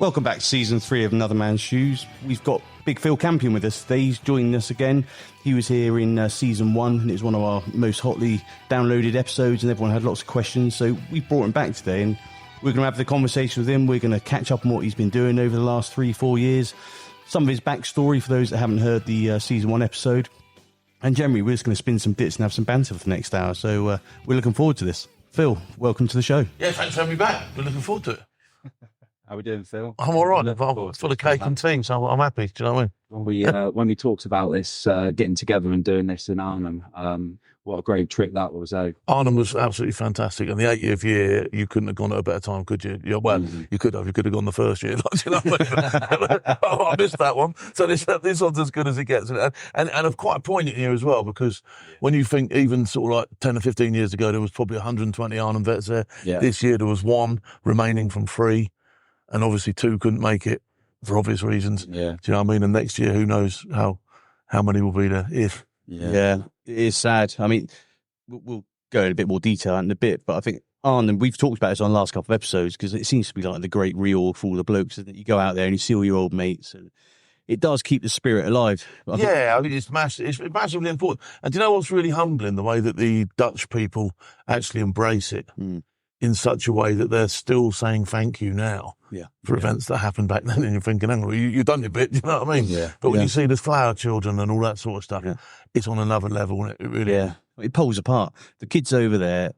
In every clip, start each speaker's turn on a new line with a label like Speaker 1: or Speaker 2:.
Speaker 1: Welcome back to season 3 of Another Man's Shoes. We've got Big Phil Campion with us today. He's joining us again. He was here in season 1, and it was one of our most hotly downloaded episodes, and everyone had lots of questions. So we brought him back today, and we're going to have the conversation with him. We're going to catch up on what he's been doing over the last 3-4 years, some of his backstory for those that haven't heard the season 1 episode. And generally, we're just going to spin some bits and have some banter for the next hour. So we're looking forward to this. Phil, welcome to the show.
Speaker 2: Yeah, thanks for having me back. We're looking forward to it.
Speaker 3: How are we doing, Phil?
Speaker 2: I'm all right. I'm full of cake and tea, so I'm happy. Do you know what I
Speaker 3: mean? When we talked about this, getting together and doing this in Arnhem, what a great trip that was.
Speaker 2: Arnhem was absolutely fantastic. And the 80th year, you couldn't have gone at a better time, could you? You could have. You could have gone the first year. Like, you know what I mean? Oh, I missed that one. So this one's as good as it gets. And of quite a poignant year as well, because when you think even sort of like 10 or 15 years ago, there was probably 120 Arnhem vets there. Yeah. This year, there was 1 remaining from 3. And obviously 2 couldn't make it for obvious reasons. Yeah. Do you know what I mean? And next year, who knows how many will be there if.
Speaker 1: Yeah, it is sad. I mean, we'll go in a bit more detail in a bit, but I think Arnhem, we've talked about this on the last couple of episodes, because it seems to be like the great reorg for all the blokes, isn't it? You go out there and you see all your old mates, and it does keep the spirit alive. I
Speaker 2: mean, it's massive. It's massively important. And do you know what's really humbling? The way that the Dutch people actually embrace it. In such a way that they're still saying thank you now for events that happened back then, and you're thinking, hang on, you've done your bit, you know what I mean? Yeah. But when you see the flower children and all that sort of stuff, it's on another level, and it really is.
Speaker 1: It pulls apart. The kids over there,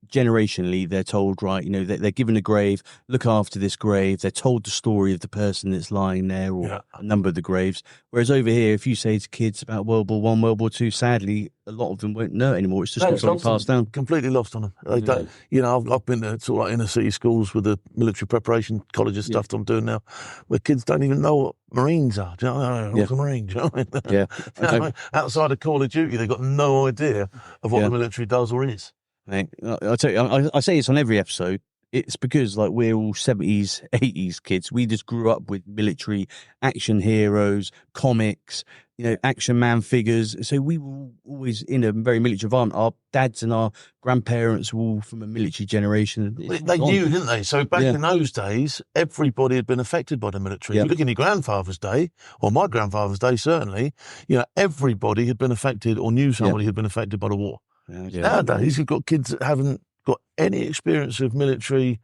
Speaker 1: generationally, they're told, right, you know, they're given a grave, look after this grave, they're told the story of the person that's lying there, or a number of the graves. Whereas over here, if you say to kids about World War I, World War II, sadly, a lot of them won't know it anymore. It's just not passed down.
Speaker 2: Completely lost on them. They don't, you know, I've been to sort of like inner city schools with the military preparation colleges stuff that I'm doing now, where kids don't even know what Marines are. Do you know what I mean? What's a Marine? Do you know what I mean? Do you know what I mean? Outside of Call of Duty, they've got no idea of what the military does or is.
Speaker 1: Mate, I tell you, I say this on every episode. It's because like we're all 70s, 80s kids. We just grew up with military action heroes, comics, you know, action man figures. So we were always in a very military environment. Our dads and our grandparents were all from a military generation.
Speaker 2: They knew, didn't they? So back in those days, everybody had been affected by the military. If you look in your grandfather's day, or my grandfather's day, certainly, you know, everybody had been affected or knew somebody who had been affected by the war. Nowadays, you've got kids that haven't got any experience of military,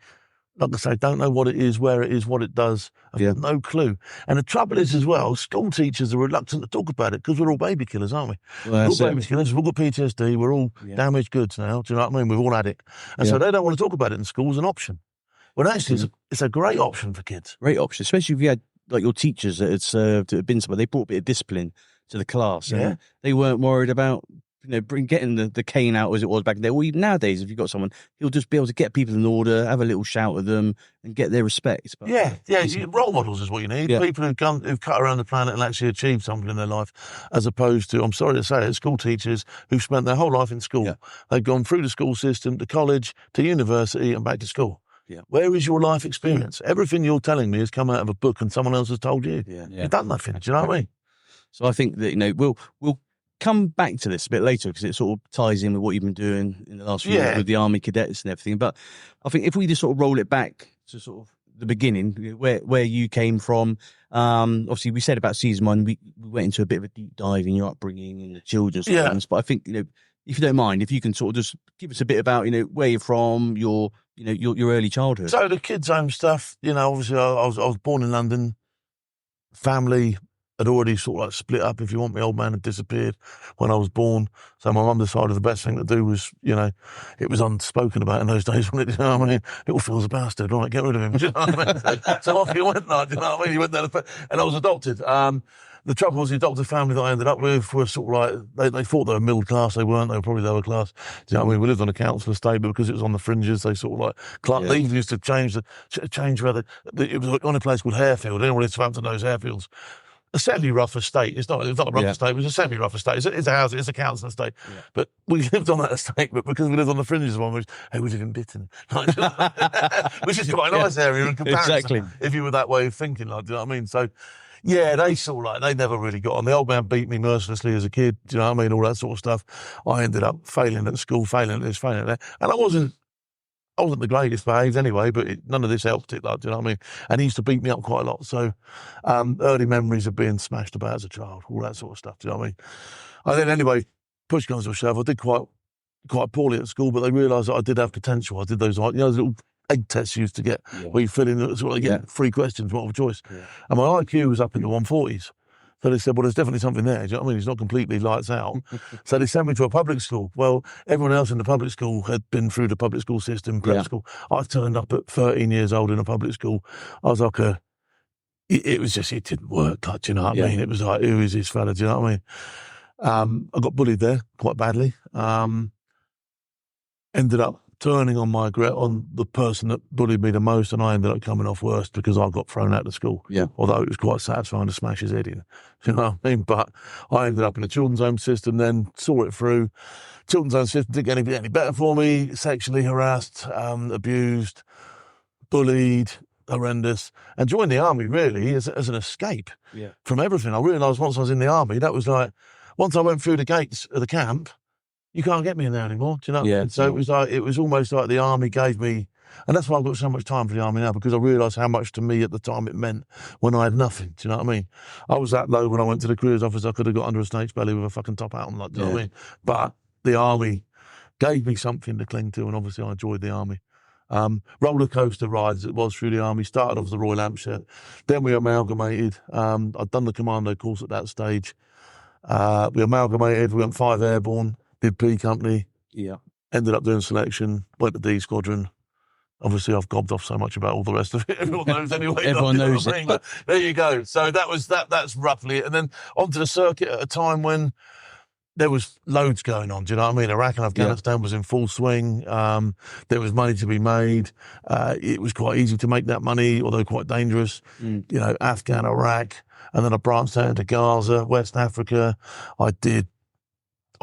Speaker 2: like I say, don't know what it is, where it is, what it does, have no clue. And the trouble is as well, school teachers are reluctant to talk about it because we're all baby killers, aren't we? We're all baby killers, we've all got PTSD, we're all damaged goods now, do you know what I mean? We've all had it. And so they don't want to talk about it in school as an option. Well, actually, it's a great option for kids.
Speaker 1: Great option, especially if you had like your teachers that had served, that had been somewhere, they brought a bit of discipline to the class. And they weren't worried about, you know, getting the cane out as it was back then. Well, even nowadays, if you've got someone, he'll just be able to get people in order, have a little shout at them, and get their respect. But,
Speaker 2: role models is what you need. People who've cut around the planet and actually achieved something in their life, as opposed to, I'm sorry to say it, school teachers who've spent their whole life in school. They've gone through the school system, to college, to university, and back to school. Where is your life experience? Everything you're telling me has come out of a book and someone else has told you. You've done nothing. Do you know what I mean?
Speaker 1: So I think that, you know, we'll come back to this a bit later, because it sort of ties in with what you've been doing in the last few years with the Army cadets and everything. But I think if we just sort of roll it back to sort of the beginning, where you came from, obviously we said about season 1, we went into a bit of a deep dive in your upbringing and the children's things. But I think, you know, if you don't mind, if you can sort of just give us a bit about, you know, where you're from, your early childhood.
Speaker 2: So the kids' home stuff, you know, obviously I was born in London. Family had already sort of like split up, if you want. My old man had disappeared when I was born. So my mum decided the best thing to do was, you know, it was unspoken about in those days, wasn't it? You know what I mean? Little Phil's a bastard, right, get rid of him. Do you know what I mean? So off he went, like, you know what I mean? He went down and I was adopted. The trouble was the adopted family that I ended up with were sort of like, they thought they were middle class, they weren't, they were probably lower class. Do you know what I mean? We lived on a council estate, but because it was on the fringes, they sort of like, they even used to change where it was on a place called Harefield. Anyone in Southampton knows Harefields. A semi-rough estate. It's not a rough estate, it was a semi-rough estate. It's a house, it's a council estate. But we lived on that estate, but because we lived on the fringes of one, we live in Bitton. Which is quite a nice area in comparison, if you were that way of thinking, like, do you know what I mean? So, yeah, they sort of like, they never really got on. The old man beat me mercilessly as a kid, do you know what I mean? All that sort of stuff. I ended up failing at school, failing at this, failing at that. And I wasn't I wasn't the greatest behaved anyway, but none of this helped it, like, do you know what I mean? And he used to beat me up quite a lot. So early memories of being smashed about as a child, all that sort of stuff, do you know what I mean? And then anyway, push comes to shove, I did quite poorly at school, but they realised that I did have potential. I did those, like, those little egg tests you used to get where you fill in sort of get 3 questions, multiple choice. Yeah. And my IQ was up in the 140s. So they said, well, there's definitely something there. Do you know what I mean? It's not completely lights out. So they sent me to a public school. Well, everyone else in the public school had been through the public school system, prep school. I turned up at 13 years old in a public school. I was like it was just, it didn't work. Like, do you know what I mean? It was like, who is this fella? Do you know what I mean? I got bullied there quite badly. Ended up turning on on the person that bullied me the most, and I ended up coming off worst because I got thrown out of school. Yeah. Although it was quite satisfying to smash his head in. You know what I mean? But I ended up in a children's home system, then saw it through. Children's home system didn't get any better for me. Sexually harassed, abused, bullied, horrendous, and joined the army really as an escape from everything. I realised once I was in the army, that was like, once I went through the gates of the camp, you can't get me in there anymore, do you know? Yeah, so it was almost like the army gave me, and that's why I've got so much time for the army now, because I realised how much to me at the time it meant when I had nothing, do you know what I mean? I was that low when I went to the careers office, I could have got under a snake's belly with a fucking top out on, like, do you know what I mean? But the army gave me something to cling to, and obviously I enjoyed the army. Roller coaster rides it was through the army, started off as the Royal Hampshire, then we amalgamated. I'd done the Commando course at that stage. We amalgamated, we went 5 airborne, did P company, ended up doing selection, went to D squadron. Obviously, I've gobbed off so much about all the rest of it. Everyone knows anyway.
Speaker 1: Everyone knows it.
Speaker 2: But there you go. So that was that. That's roughly it. And then onto the circuit at a time when there was loads going on. Do you know what I mean? Iraq and Afghanistan was in full swing. There was money to be made. It was quite easy to make that money, although quite dangerous. You know, Afghan, Iraq, and then I branched out into Gaza, West Africa. I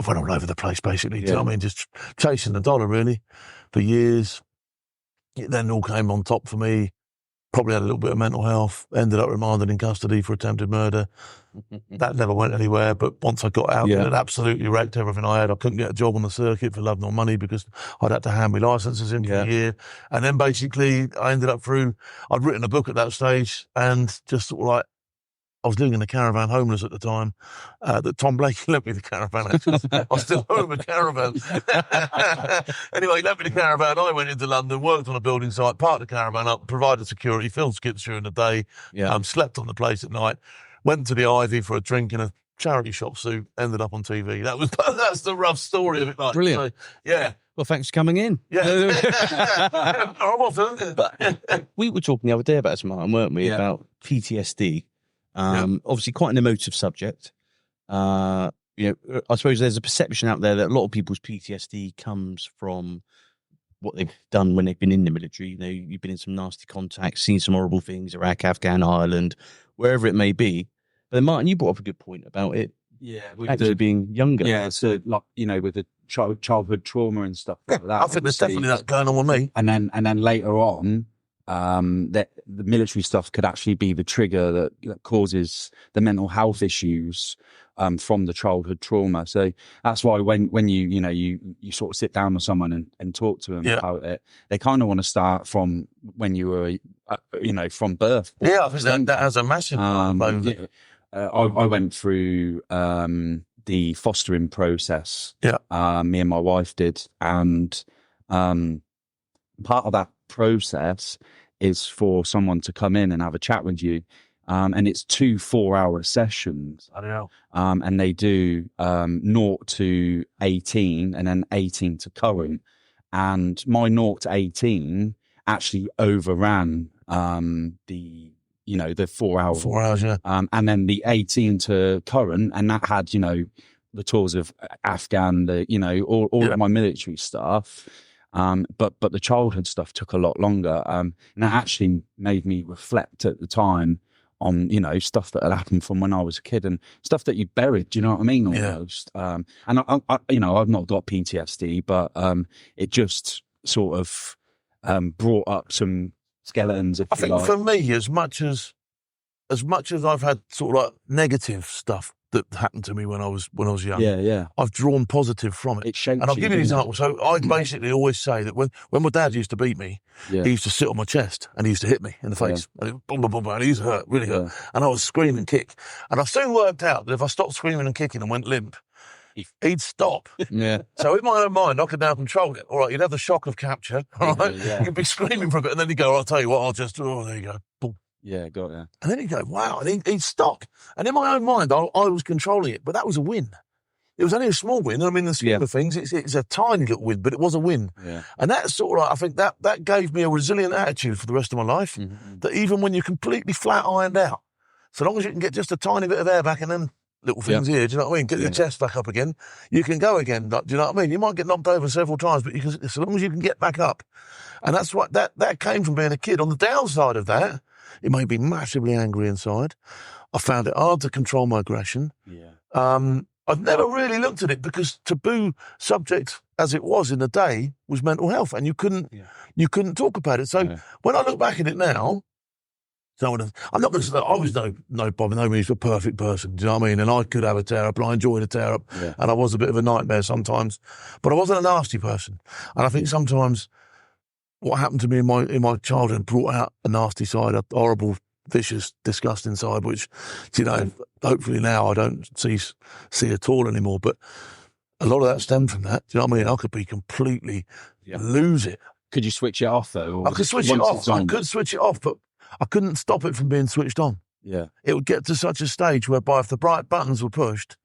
Speaker 2: went all over the place, basically. Do you know what I mean? Just chasing the dollar, really, for years. It then all came on top for me. Probably had a little bit of mental health. Ended up remanded in custody for attempted murder. That never went anywhere. But once I got out, it had absolutely wrecked everything I had. I couldn't get a job on the circuit for love nor money because I'd had to hand my licenses in for a year. And then basically I ended up I'd written a book at that stage and just sort of like, I was living in a caravan, homeless at the time. That Tom Blake lent me the caravan. Actually. I was still home in a caravan. Anyway, he lent me the caravan. I went into London, worked on a building site, parked the caravan up, provided security, filled skips during the day, slept on the place at night, went to the Ivy for a drink in a charity shop suit, ended up on TV. That's the rough story of it. Like.
Speaker 1: Brilliant.
Speaker 2: So, yeah.
Speaker 1: Well, thanks for coming in.
Speaker 2: Yeah.
Speaker 1: But we were talking the other day about this, Martin, weren't we? About PTSD. Obviously quite an emotive subject. You know, I suppose there's a perception out there that a lot of people's PTSD comes from what they've done when they've been in the military. You know, you've been in some nasty contacts, seen some horrible things, Iraq, Afghan, Ireland, wherever it may be. But then, Martin, you brought up a good point about it. Yeah, actually being younger.
Speaker 3: Yeah, so like, you know, with the childhood trauma and stuff like that.
Speaker 2: I think there's definitely that going on with me.
Speaker 3: And then later on, that the military stuff could actually be the trigger that causes the mental health issues from the childhood trauma. So that's why when you sort of sit down with someone and talk to them about it, they kind of want to start from when you were from birth.
Speaker 2: Yeah, I think that has a massive
Speaker 3: I went through the fostering process. Me and my wife did, and part of that process is for someone to come in and have a chat with you, and it's 2 4-hour sessions.
Speaker 2: I don't know.
Speaker 3: And they do 0 to 18 and then 18 to current. And my 0 to 18 actually overran the 4 hours.
Speaker 2: 4 hours, yeah.
Speaker 3: And then the 18 to current, and that had the tours of Afghan, all of my military stuff. But the childhood stuff took a lot longer. And that actually made me reflect at the time on, stuff that had happened from when I was a kid and stuff that you buried, do you know what I mean? Almost. And I I've not got PTSD, but it just sort of brought up some skeletons.
Speaker 2: I think for me, as much as I've had sort of like negative stuff that happened to me when I was young.
Speaker 3: Yeah.
Speaker 2: I've drawn positive from it.
Speaker 3: It shaped
Speaker 2: and I'll
Speaker 3: you,
Speaker 2: give you an
Speaker 3: didn't it?
Speaker 2: example. So I basically always say that when my dad used to beat me,
Speaker 3: Yeah.
Speaker 2: he used to sit on my chest and he used to hit me in the face. And it, boom, boom, boom, boom, and he used to hurt, really hurt. And I would scream and kick. And I soon worked out that if I stopped screaming and kicking and went limp, he'd stop.
Speaker 3: Yeah.
Speaker 2: So in my own mind, I could now control it. All right, you'd have the shock of capture. All right, you'd be screaming for a bit, and then he'd go, I'll tell you what, I'll just, oh, there you go. Boom.
Speaker 3: Yeah, got ya.
Speaker 2: And then he'd go, wow, and he'd stop. And in my own mind, I was controlling it, but that was a win. It was only a small win. I mean, the scheme of things, it's a tiny little win, but it was a win.
Speaker 3: Yeah.
Speaker 2: And that's sort of like, I think that gave me a resilient attitude for the rest of my life, that even when you're completely flat ironed out, so long as you can get just a tiny bit of air back in them little things here, do you know what I mean? Get your chest back up again, you can go again. Do you know what I mean? You might get knocked over several times, but you can, so long as you can get back up. And that's what, that came from being a kid. On the downside of that, it made me massively angry inside. I found it hard to control my aggression. Yeah. I've never really looked at it because taboo subject as it was in the day was mental health, and you couldn't talk about it. So when I look back at it now, I'm not going to say I was by no means a perfect person. Do you know what I mean? And I could have a tear up, and I enjoyed a tear up, and I was a bit of a nightmare sometimes, but I wasn't a nasty person. And I think sometimes what happened to me in my childhood brought out a nasty side, a horrible, vicious, disgusting side, which, you know, hopefully now I don't see at all anymore. But a lot of that stemmed from that. Do you know what I mean? I could be completely lose it.
Speaker 3: Could you switch it off though?
Speaker 2: I could switch it off. I could switch it off, but I couldn't stop it from being switched on.
Speaker 3: Yeah.
Speaker 2: It would get to such a stage whereby if the bright buttons were pushed,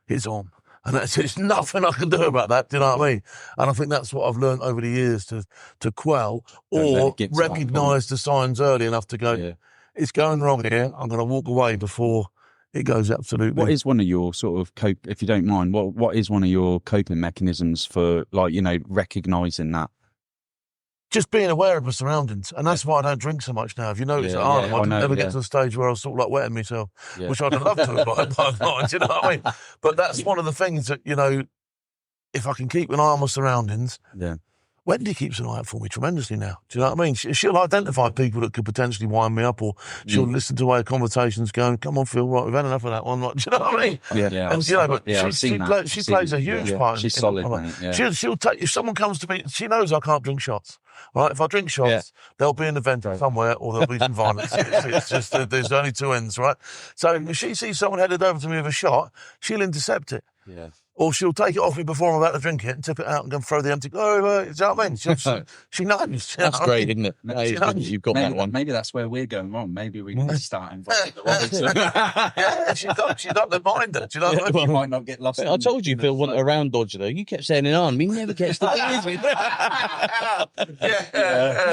Speaker 2: it's on. And there's nothing I can do about that, do you know what I mean? And I think that's what I've learned over the years to quell or recognise the signs early enough to go, it's going wrong here, I'm going to walk away before it goes absolutely.
Speaker 3: What is one of your sort of if you don't mind, what is one of your coping mechanisms for, like, you know, recognising that?
Speaker 2: Just being aware of my surroundings. And that's why I don't drink so much now. If you notice at Arnhem, I didn't ever get to the stage where I was sort of like wetting myself, which I'd love to have by now, do you know what I mean? But that's one of the things that, you know, if I can keep an eye on my surroundings, Wendy keeps an eye out for me tremendously now. Do you know what I mean? She'll identify people that could potentially wind me up, or she'll listen to our conversations going, come on, Phil, right, we've had enough of that one. Like, do you know what I mean? Yeah. And, you know, but she plays a huge part.
Speaker 3: She's solid, mate. Yeah.
Speaker 2: She'll take, if someone comes to me, she knows I can't drink shots. Right? If I drink shots, there'll be an event somewhere, or there'll be some violence. It's just, there's only two ends, right? So if she sees someone headed over to me with a shot, she'll intercept it. Yeah. Or she'll take it off me before I'm about to drink it and tip it out and go throw the empty. Oh, you know what I mean? She knows.
Speaker 4: That's great, isn't it? You've got that one.
Speaker 3: Maybe that's where we're going wrong. Maybe we need to start inviting
Speaker 2: she's got the minder. Do you know what I mean?
Speaker 3: We might not get lost.
Speaker 4: I told you, Phil, wasn't around dodger though. You kept saying it on. He never gets the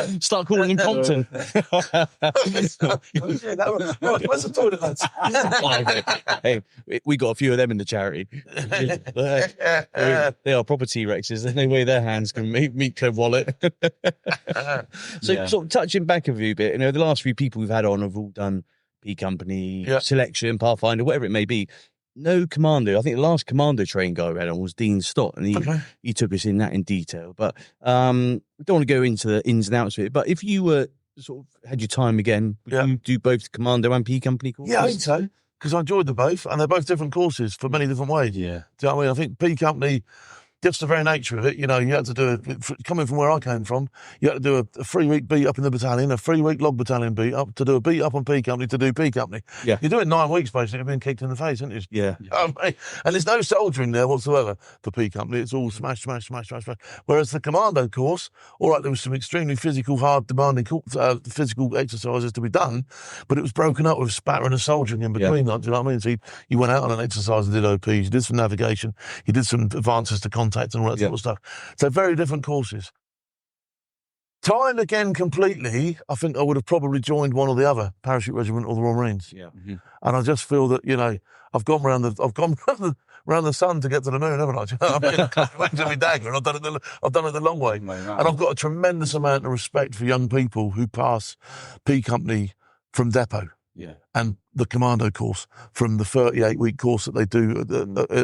Speaker 4: thing. Start calling him Compton.
Speaker 2: Where's the toilet, lads?
Speaker 4: Hey, we got a few of them in the charity. They are proper T-Rexes. There's no way their hands can meet their wallet. So sort of touching back a few bit, you know, the last few people we've had on have all done P Company, Selection, Pathfinder, whatever it may be. No Commando. I think the last Commando train guy we had on was Dean Stott, and he took us in that in detail. But we don't want to go into the ins and outs of it. But if you were sort of had your time again, would you do both Commando and P Company courses?
Speaker 2: Yeah, I think so. Because I enjoyed them both, and they're both different courses for many different ways. Yeah. Do you know what I mean? I think P Company, just the very nature of it, you know, you had to do coming from where I came from, you had to do a 3-week beat up in the battalion, a 3-week log battalion beat up, to do a beat up on P Company, to do P Company. Yeah. You do it 9 weeks, basically, being kicked in the face, isn't it?
Speaker 3: Yeah.
Speaker 2: And there's no soldiering there whatsoever for P Company. It's all smash. Whereas the Commando course, all right, there was some extremely physical, hard, demanding physical exercises to be done, but it was broken up with spattering and soldiering in between. Like, do you know what I mean? So you went out on an exercise and did OPs, you did some navigation, you did some advances to contact and all that sort of stuff. So very different courses. Time again completely, I think I would have probably joined one or the other, Parachute Regiment or the Royal Marines. Yeah. Mm-hmm. And I just feel that, you know, I've gone round the sun to get to the moon, haven't I? Do you know what I mean? I've went to my dagger, and I've done it the long way. And I've got a tremendous amount of respect for young people who pass P Company from depot.
Speaker 3: Yeah.
Speaker 2: and the Commando course from the 38-week course that they do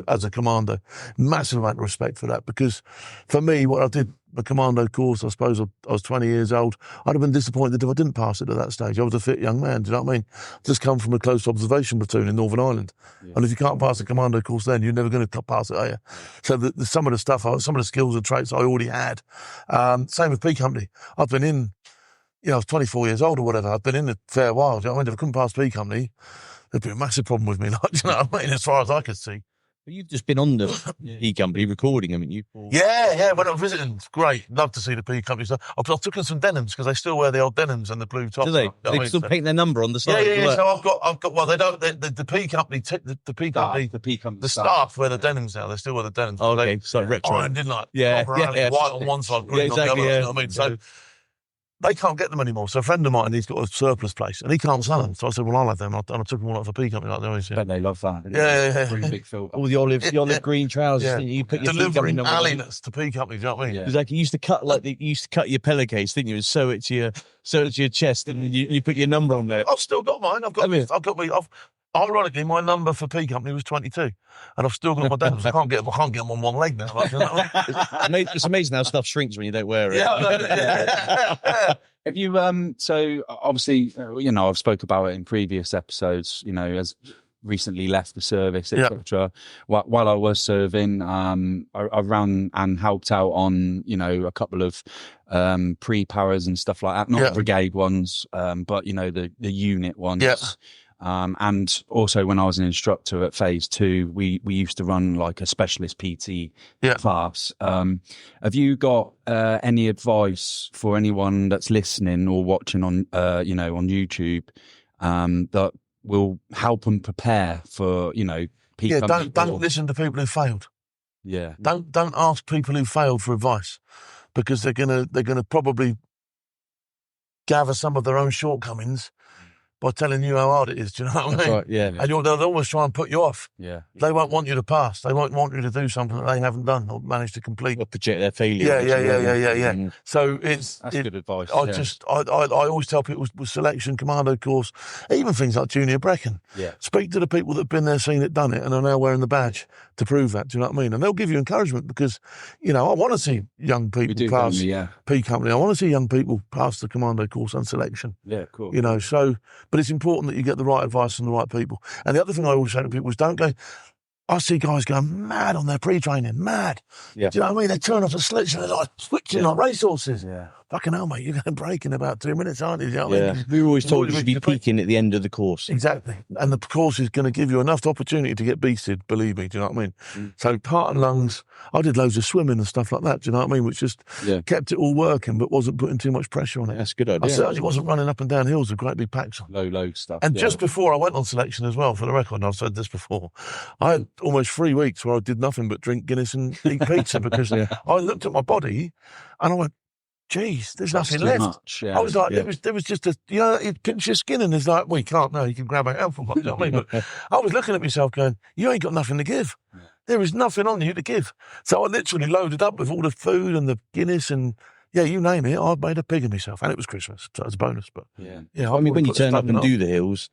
Speaker 2: as a Commando. Massive amount of respect for that, because for me, what I did, the Commando course, I suppose I was 20 years old. I'd have been disappointed if I didn't pass it at that stage. I was a fit young man, do you know what I mean? Just come from a close observation platoon in Northern Ireland. Yeah. And if you can't pass the Commando course then, you're never going to pass it, are you? So some of the stuff, some of the skills and traits I already had. Same with P Company. I've been in, I was 24 years old or whatever. I've been in a fair while. Do you know what I mean? If I couldn't pass P Company, there'd be a massive problem with me. Like, do you know what I mean? As far as I could see.
Speaker 4: But you've just been on the P Company recording, haven't you?
Speaker 2: Yeah. When I was visiting, it's great. Love to see the P Company stuff. I took in some denims because they still wear the old denims and the blue tops.
Speaker 4: Do they? They still paint their number on the side.
Speaker 2: Yeah. So I've got. Well, they don't. The P Company, the P Company, the staff wear the denims now. They still wear the denims.
Speaker 4: Oh, okay, so retro.
Speaker 2: Iron, didn't I?
Speaker 4: Yeah.
Speaker 2: White on one side, green on the other. You know what I mean? So they can't get them anymore. So a friend of mine, he's got a surplus place and he can't sell them. So I said, well, I'll have them. And I took them all out for P Company.
Speaker 3: Bet they love that.
Speaker 2: Yeah.
Speaker 3: Really big Phil.
Speaker 4: All the olive green trousers.
Speaker 2: Yeah.
Speaker 4: You put your
Speaker 2: delivering alleyness to P Company. Do you know what I mean?
Speaker 4: Yeah. Exactly. You used to cut your pillowcase, didn't you? And sew it to your chest, and you put your number on there.
Speaker 2: I've still got mine. Ironically, my number for P Company was 22, and I've still got my denims. I can't get them on one leg now. Like, you know?
Speaker 4: It's amazing how stuff shrinks when you don't wear it.
Speaker 2: Yeah.
Speaker 3: Have you, so obviously, I've spoke about it in previous episodes, as recently left the service, etc. While I was serving, I ran and helped out on, a couple of pre-powers and stuff like that, not brigade ones, but, the unit ones.
Speaker 2: Yeah.
Speaker 3: And also when I was an instructor at phase 2, we used to run like a specialist PT class. Have you got any advice for anyone that's listening or watching on, on YouTube, that will help them prepare for,
Speaker 2: don't listen to people who failed.
Speaker 3: Yeah.
Speaker 2: Don't ask people who failed for advice, because they're gonna probably gather some of their own shortcomings by telling you how hard it is. Do you know what I mean?
Speaker 4: Right, yeah.
Speaker 2: And they'll always try and put you off.
Speaker 3: Yeah.
Speaker 2: They won't want you to pass. They won't want you to do something that they haven't done or managed to complete.
Speaker 4: Or project their failure.
Speaker 2: Yeah. So that's
Speaker 3: good advice.
Speaker 2: I always tell people with selection, Commando course, even things like junior Brecon.
Speaker 3: Yeah.
Speaker 2: Speak to the people that have been there, seen it, done it, and are now wearing the badge to prove that. Do you know what I mean? And they'll give you encouragement, because, I want to see young people pass P Company. I want to see young people pass the Commando course and selection.
Speaker 3: Yeah, cool.
Speaker 2: But it's important that you get the right advice from the right people. And the other thing I always say to people is don't go. I see guys going mad on their pre-training, mad.
Speaker 4: Yeah.
Speaker 2: Do you know what I mean? They turn off the sledge and they're like switching like racehorses.
Speaker 3: Yeah.
Speaker 2: Fucking hell, mate, you're going to break in about 2 minutes, aren't you? Do you know what I mean?
Speaker 4: We were always told you should be peaking at the end of the course.
Speaker 2: Exactly. And the course is going to give you enough opportunity to get beasted, believe me, do you know what I mean? So heart and lungs, I did loads of swimming and stuff like that, do you know what I mean? Which just kept it all working, but wasn't putting too much pressure on it.
Speaker 4: That's a good idea.
Speaker 2: I certainly wasn't running up and down hills with great big packs on.
Speaker 3: Low stuff.
Speaker 2: And just before I went on selection as well, for the record, and I've said this before, I had almost 3 weeks where I did nothing but drink Guinness and eat pizza, because I looked at my body and I went, geez, there's nothing left.
Speaker 3: Yeah.
Speaker 2: I was like, there was just you pinch your skin and there's like, well, you can't, no, you can grab a helpful one, you know what I mean? But I was looking at myself going, you ain't got nothing to give. Yeah. There is nothing on you to give. So I literally loaded up with all the food and the Guinness and, you name it, I made a pig of myself. And it was Christmas, so it was a bonus. But
Speaker 4: I mean, when you turn up and do the hills,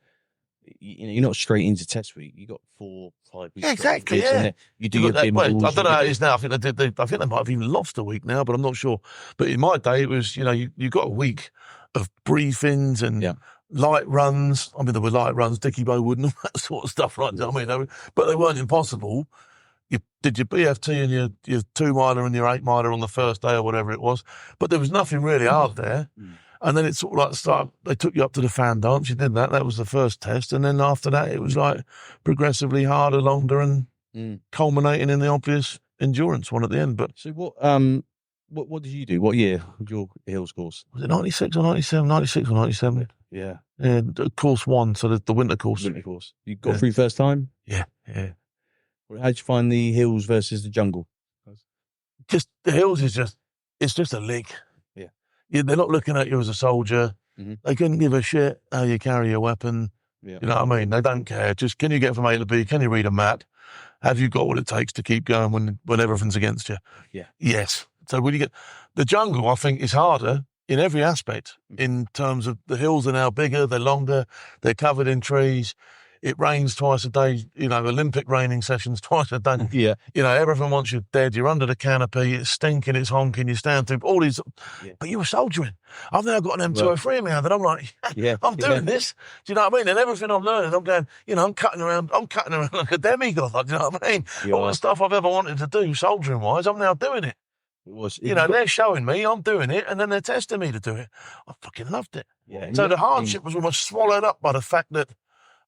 Speaker 4: you're not straight into test week. You got 4-5 weeks.
Speaker 2: Yeah, exactly. Yeah,
Speaker 4: you do your BIM.
Speaker 2: I don't know how it is now. I think they might have even lost a week now, but I'm not sure. But in my day, it was you got a week of briefings and light runs. I mean, there were light runs, Dickie Bow Wood and all that sort of stuff, right? I mean, but they weren't impossible. You did your BFT and your 2 miler and your 8 miler on the first day or whatever it was, but there was nothing really hard there. And then it's sort of like they took you up to the fan dance. You did that. That was the first test. And then after that, it was like progressively harder, longer, and culminating in the obvious endurance one at the end. But
Speaker 4: so what did you do? What year was your hills course?
Speaker 2: Was it 96 or 97? 96 or 97?
Speaker 4: Yeah.
Speaker 2: Course 1, so the winter course.
Speaker 4: Winter course. You got through first time?
Speaker 2: Yeah.
Speaker 4: How did you find the hills versus the jungle?
Speaker 2: Just the hills it's just a lick. They're not looking at you as a soldier. They couldn't give a shit how you carry your weapon. You know what I mean? They don't care. Just, can you get from A to B? Can you read a map? Have you got what it takes to keep going when everything's against you?
Speaker 4: Yeah.
Speaker 2: Yes. So when you get the jungle, I think is harder in every aspect, in terms of the hills are now bigger, they're longer, they're covered in trees. It rains twice a day, Olympic raining sessions twice a day.
Speaker 4: Yeah.
Speaker 2: Everyone wants you dead. You're under the canopy. It's stinking, it's honking, you stand through all these. Yeah. But you were soldiering. I've now got an M203 in my hand and I'm like, I'm doing this. Do you know what I mean? And everything I'm learning, I'm going, I'm cutting around like a demigod. Do you know what I mean? All the stuff I've ever wanted to do, soldiering wise, I'm now doing it. They're showing me, I'm doing it, and then they're testing me to do it. I fucking loved it. Yeah. So the hardship was almost swallowed up by the fact that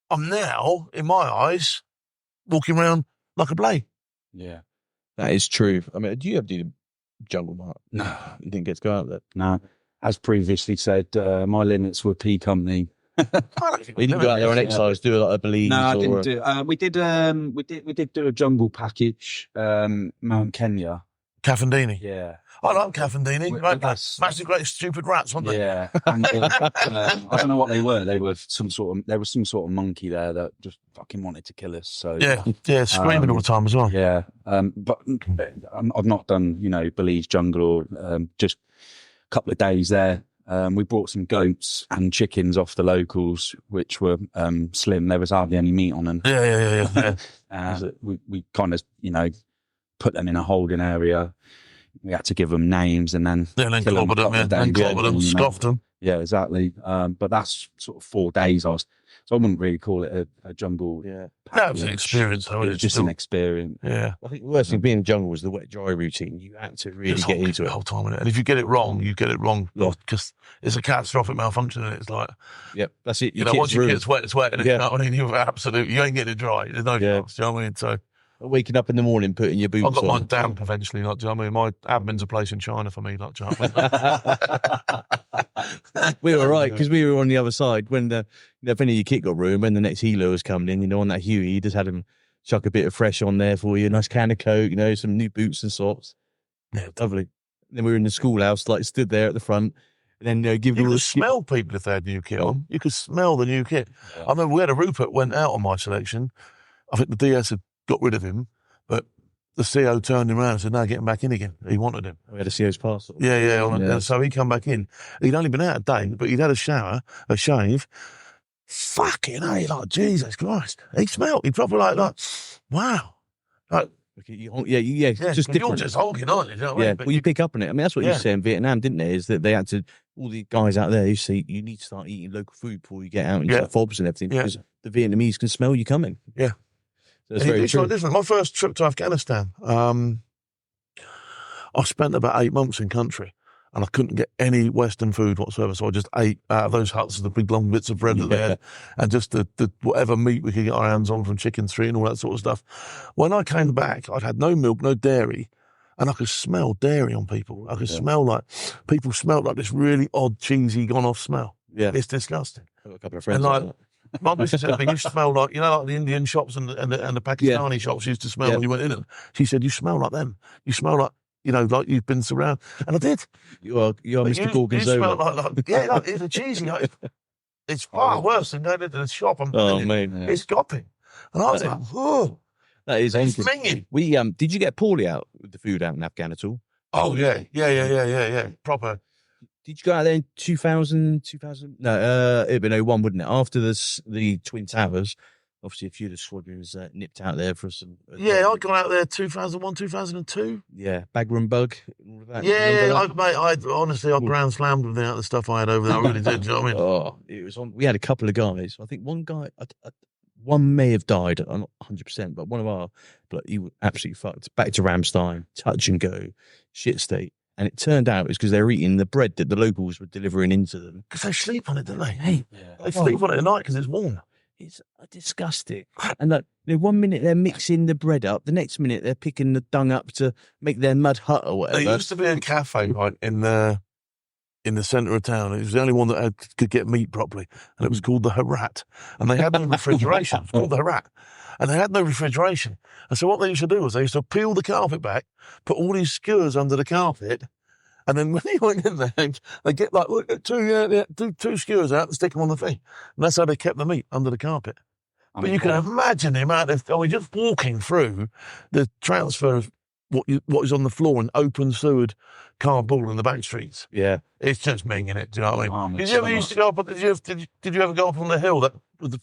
Speaker 2: I'm now, in my eyes, walking around like a blade.
Speaker 4: Yeah, that is true. I mean, do you ever do the jungle, Mark?
Speaker 3: No.
Speaker 4: You didn't get to go out there?
Speaker 3: No. As previously said, my limits were P Company.
Speaker 4: We didn't go out there on exercise, do a lot of beliefs.
Speaker 3: No, I didn't do. We did do a jungle package, Mount Kenya.
Speaker 2: Caffendini.
Speaker 3: Yeah.
Speaker 2: I like Caffendini. Right? Massive, great, stupid rats, weren't they?
Speaker 3: Yeah. And, I don't know what they were. There was some sort of monkey there that just fucking wanted to kill us. So
Speaker 2: screaming all the time as well.
Speaker 3: Yeah. But I've not done, Belize jungle or just a couple of days there. We brought some goats and chickens off the locals, which were slim. There was hardly any meat on them.
Speaker 2: Yeah.
Speaker 3: We kind of, put them in a holding area. We had to give them names and then
Speaker 2: clobbered them, scoffed them.
Speaker 3: Yeah, exactly. But that's sort of 4 days. So I wouldn't really call it a jungle.
Speaker 2: Yeah, that was an experience.
Speaker 3: It was just an experience.
Speaker 2: Yeah,
Speaker 4: I think the worst thing being in the jungle was the wet dry routine. You had to really get into it
Speaker 2: the whole time, and if you get it wrong, you get it wrong because it's a catastrophic malfunction, and it's like,
Speaker 4: that's it.
Speaker 2: Once you get it's wet, and you know what I mean. You ain't getting it dry. There's no chance. Do you know what I mean? So.
Speaker 4: Waking up in the morning, putting your boots on.
Speaker 2: I've got my damp eventually, do you know what I mean? My admin's a place in China for me, do you know what I mean?
Speaker 4: We were right, because we were on the other side when if any of your kit got ruined, when the next healer was coming in, on that Huey, he just had him chuck a bit of fresh on there for you, a nice can of Coke, some new boots and socks. Yeah, lovely. Then we were in the schoolhouse, stood there at the front, and then
Speaker 2: you could smell people if they had new kit on. You could smell the new kit. Yeah. I remember we had a Rupert went out on my selection. I think the DS had got rid of him, but the CO turned him around and said, no, get him back in again. He wanted him.
Speaker 4: We had a CO's pass.
Speaker 2: Yeah. So he come back in. He'd only been out a day, but he'd had a shower, a shave. Fucking hell, Jesus Christ. He smelled. He probably wow.
Speaker 4: Just different.
Speaker 2: You're just hogging on it, you know what I mean?
Speaker 4: Well, you pick up on it. I mean, that's what you say in Vietnam, didn't they? Is that they had to, all the guys out there who say you need to start eating local food before you get out and get fobs and everything, because the Vietnamese can smell you coming.
Speaker 2: Yeah.
Speaker 4: That's very true.
Speaker 2: My first trip to Afghanistan, I spent about 8 months in country and I couldn't get any Western food whatsoever. So I just ate out of those huts, the big long bits of bread that they had, and just the whatever meat we could get our hands on from chicken street and all that sort of stuff. When I came back, I'd had no milk, no dairy, and I could smell dairy on people. I could smell like people smelled like this really odd, cheesy, gone off smell. Yeah. It's disgusting.
Speaker 4: I've got a couple of friends
Speaker 2: like my missus said to me, you smell like, like the Indian shops and the Pakistani shops used to smell when you went in them. She said, you smell like them. You smell like, like you've been surrounded. And I did.
Speaker 4: You're Mr. Gorgonzola.
Speaker 2: Like it's a cheesy. It's far worse than going into the shop. It's gopping. And I was like, oh.
Speaker 4: That is
Speaker 2: minging.
Speaker 4: Did you get poorly out with the food out in Afghan at all?
Speaker 2: Oh, yeah. Proper.
Speaker 4: Did you go out there in 2000? No, it'd been 01, wouldn't it? After the Twin Towers, obviously a few of the squadrons nipped out there for some.
Speaker 2: I'd gone out there 2001, 2002.
Speaker 4: Yeah, Bagram Bug.
Speaker 2: I honestly, I grand slammed with the stuff I had over there. I really did. Do you know what I mean?
Speaker 4: Oh, it was on. We had a couple of guys. I think one guy, one may have died. I'm not 100%, but one of our, he was absolutely fucked. Back to Ramstein, touch and go, shit state. And it turned out it's because they were eating the bread that the locals were delivering into them.
Speaker 2: Because they sleep on it, don't they? They sleep on it at night because it's warm.
Speaker 4: It's disgusting. And 1 minute they're mixing the bread up, the next minute they're picking the dung up to make their mud hut or whatever.
Speaker 2: There used to be a cafe in the centre of town. It was the only one that could get meat properly, and it was called the Herat. And they had no refrigeration. It's called the Herat. And they had no refrigeration. And so what they used to do was they used to peel the carpet back, put all these skewers under the carpet, and then when he went in there, they get two skewers out and stick them on the thing. And that's how they kept the meat under the carpet. But you can imagine the amount of, just walking through the transfer what is on the floor in open sewered Kabul in the back streets.
Speaker 4: Yeah.
Speaker 2: It's just minging it. Do you know what I mean? Did you ever used to go up? Did you ever go up on the hill the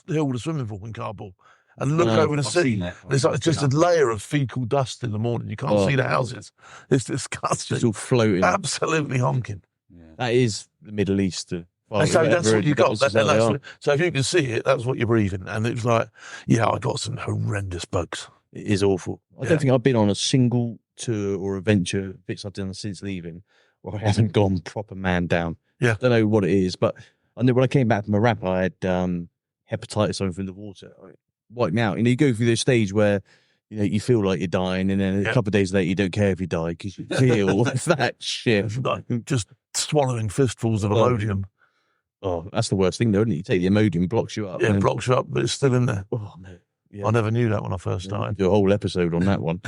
Speaker 2: hill with the swimming pool in Kabul and look over the sea? It's like just a layer of fecal dust in the morning. You can't see the houses. It's disgusting.
Speaker 4: It's all floating.
Speaker 2: Absolutely honking.
Speaker 4: Yeah. That is the Middle East.
Speaker 2: So that's what you got. So if you can see it, that's what you're breathing. And it's like, I got some horrendous bugs.
Speaker 4: It is awful. I don't think I've been on a single tour or adventure bits I've done since leaving where I haven't gone proper man down.
Speaker 2: Yeah.
Speaker 4: I don't know what it is, but I know when I came back from Iraq, I had hepatitis over in the water. It wiped me out. You go through this stage where you feel like you're dying, and then a couple of days later you don't care if you die because you feel that shit.
Speaker 2: Like just swallowing fistfuls of Imodium.
Speaker 4: Oh, that's the worst thing, though, isn't it? You take the Imodium, blocks you up.
Speaker 2: Yeah, it blocks you up, but it's still in there.
Speaker 4: Oh, no. Yeah.
Speaker 2: I never knew that when I first started.
Speaker 4: Do a whole episode on that one.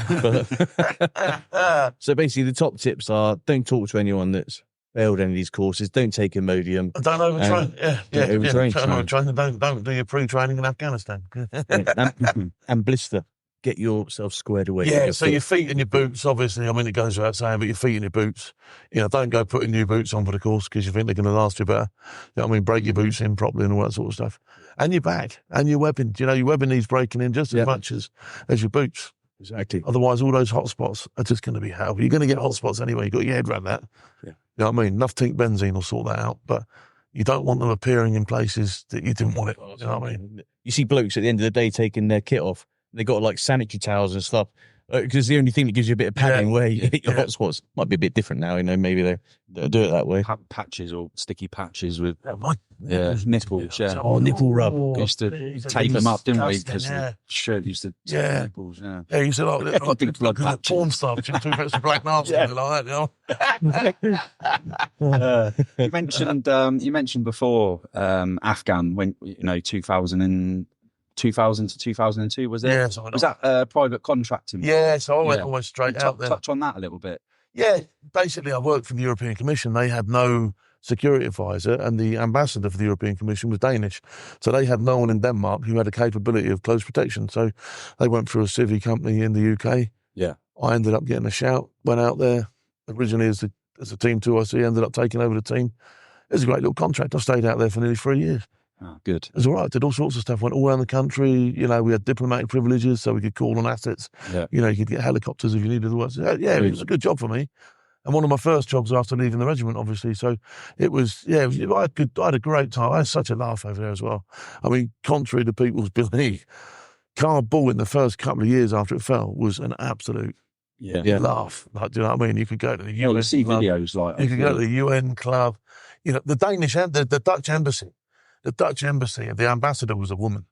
Speaker 4: So basically, the top tips are: don't talk to anyone that's failed any of these courses. Don't take Imodium.
Speaker 2: Don't overtrain. Don't overtrain. Don't do your pre-training in Afghanistan.
Speaker 4: And blister. Get yourself squared away.
Speaker 2: Yeah, so your feet and your boots, obviously, I mean, it goes without saying, but your feet and your boots, don't go putting new boots on for the course because you think they're going to last you better. You know what I mean? Break your boots in properly and all that sort of stuff. And your back and your webbing. Your webbing needs breaking in just as much as your boots.
Speaker 4: Exactly.
Speaker 2: Otherwise, all those hot spots are just going to be hell. You're going to get hot spots anyway. You've got your head around that. Yeah. You know what I mean? Enough tink benzene will sort that out, but you don't want them appearing in places that you didn't want it. You know what I mean?
Speaker 4: You see blokes at the end of the day taking their kit off. They got like sanitary towels and stuff because the only thing that gives you a bit of padding where you get your hotspots might be a bit different now. Maybe they'll do it that way.
Speaker 3: Patches or sticky patches with
Speaker 4: nipples.
Speaker 3: Yeah.
Speaker 4: Oh, nipple rub.
Speaker 3: We used to tape them up, didn't we? Because the shirt used to nipples. Yeah,
Speaker 2: you used to like
Speaker 3: big blood patches.
Speaker 2: Porn stuff. Two bits of black nasty like that.
Speaker 3: You mentioned before Afghan when 2000 to 2002, was it?
Speaker 2: Yeah.
Speaker 3: Was that private contracting?
Speaker 2: Yeah, so I went almost straight out there.
Speaker 3: Touch on that a little bit.
Speaker 2: Yeah, basically I worked for the European Commission. They had no security advisor and the ambassador for the European Commission was Danish. So they had no one in Denmark who had a capability of close protection. So they went through a civvy company in the UK.
Speaker 3: Yeah.
Speaker 2: I ended up getting a shout, went out there originally as a team 2IC, ended up taking over the team. It was a great little contract. I stayed out there for nearly 3 years.
Speaker 3: Oh, good.
Speaker 2: It was all right. Did all sorts of stuff. Went all around the country. We had diplomatic privileges, so we could call on assets.
Speaker 3: Yeah.
Speaker 2: You could get helicopters if you needed. It was a good job for me. And one of my first jobs after leaving the regiment, obviously. So it was, I had a great time. I had such a laugh over there as well. I mean, contrary to people's belief, Kabul in the first couple of years after it fell was an absolute laugh. Like, do you know what I mean? You could go to the UN.
Speaker 3: You see
Speaker 2: club.
Speaker 3: videos like
Speaker 2: you could go to the UN club. The Danish and the Dutch embassy. The Dutch embassy, the ambassador was a woman.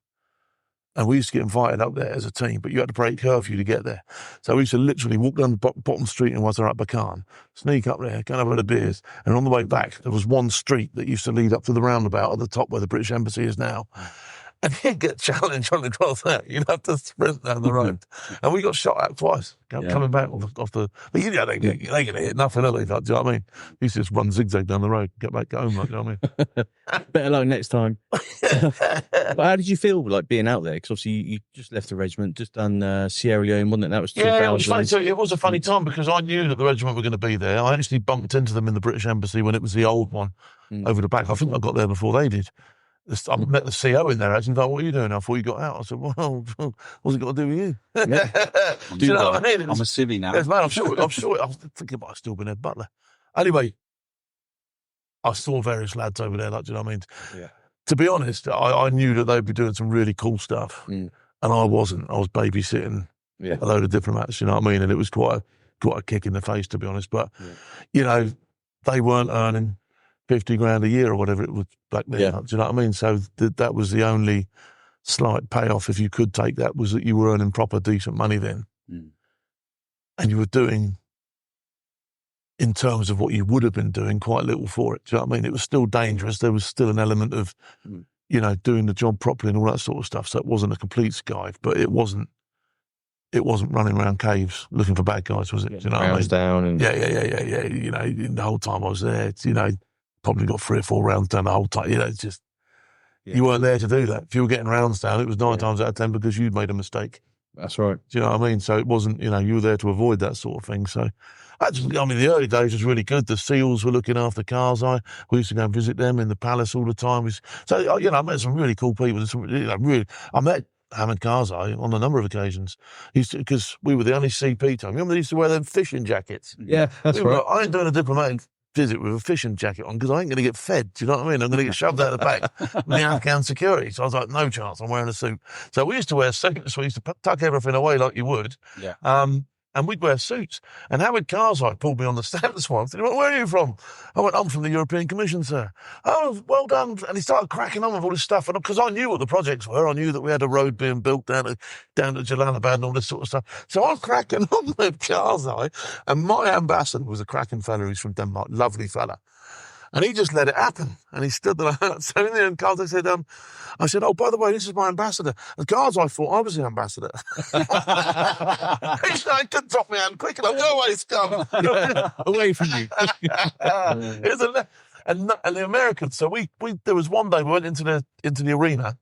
Speaker 2: And we used to get invited up there as a team, but you had to break curfew to get there. So we used to literally walk down the bottom street in Wazirat Bakan, sneak up there, go and have a load of beers. And on the way back, there was one street that used to lead up to the roundabout at the top where the British embassy is now. And you'd get challenged on the cross there. You'd have to sprint down the road. And we got shot at twice, coming back off the... But they get hit nothing early, do you know what I mean? We used to just run zigzag down the road, get back home, do you know what I mean?
Speaker 4: Better luck next time. But how did you feel like being out there? Because obviously you just left the regiment, just done Sierra Leone, wasn't it? That was 2000.
Speaker 2: Yeah, it was funny too. It was a funny time because I knew that the regiment were going to be there. I actually bumped into them in the British embassy when it was the old one over the back. I think I got there before they did. I met the CO in there actually. Like, what are you doing? I thought you got out. I said, well, what's it got to do with you? Do you know what I mean?
Speaker 3: I'm a civvy now.
Speaker 2: Yes, man, I'm sure. I was thinking about still being head butler. Anyway, I saw various lads over there. Like, do you know what I mean?
Speaker 4: Yeah.
Speaker 2: To be honest, I knew that they'd be doing some really cool stuff, and I wasn't. I was babysitting a load of diplomats. You know what I mean? And it was quite a kick in the face, to be honest. But they weren't earning 50 grand a year or whatever it was back then. Do you know what I mean? So that was the only slight payoff, if you could take that, was that you were earning proper, decent money then. And you were doing, in terms of what you would have been doing, quite little for it. Do you know what I mean? It was still dangerous. There was still an element of, doing the job properly and all that sort of stuff. So it wasn't a complete skive, but it wasn't running around caves looking for bad guys, was it? Do you know what I mean?
Speaker 4: Down and...
Speaker 2: Yeah. The whole time I was there, probably got 3 or 4 rounds down the whole time. It's just, you weren't there to do that. If you were getting rounds down, it was 9 times out of 10 because you'd made a mistake.
Speaker 4: That's right.
Speaker 2: Do you know what I mean? So it wasn't, you were there to avoid that sort of thing. So, the early days was really good. The SEALs were looking after Karzai. We used to go and visit them in the palace all the time. I met some really cool people. I met Hamid Karzai on a number of occasions. Because we were the only CP team. Remember they used to wear them fishing jackets?
Speaker 4: Yeah, that's right.
Speaker 2: Like, I ain't doing a diplomatic visit with a fishing jacket on because I ain't going to get fed. Do you know what I mean? I'm going to get shoved out the back with the Afghan security. So I was like, no chance. I'm wearing a suit. So we used to wear suits. We used to tuck everything away like you would.
Speaker 3: Yeah.
Speaker 2: And we'd wear suits. And Howard Karzai pulled me on the stand this once. And he went, where are you from? I went, I'm from the European Commission, sir. Oh, well done. And he started cracking on with all this stuff. And because I knew what the projects were, I knew that we had a road being built down to Jalalabad and all this sort of stuff. So I'm cracking on with Karzai. And my ambassador was a cracking fella who's from Denmark, lovely fella. And he just let it happen. And he stood there. So in the end, Karzai said, I said, oh, by the way, this is my ambassador. And Karzai thought I was the ambassador. He said, I couldn't drop my hand quick. And I go away, scum.
Speaker 4: Away from you.
Speaker 2: And the Americans, so there was one day we went into the arena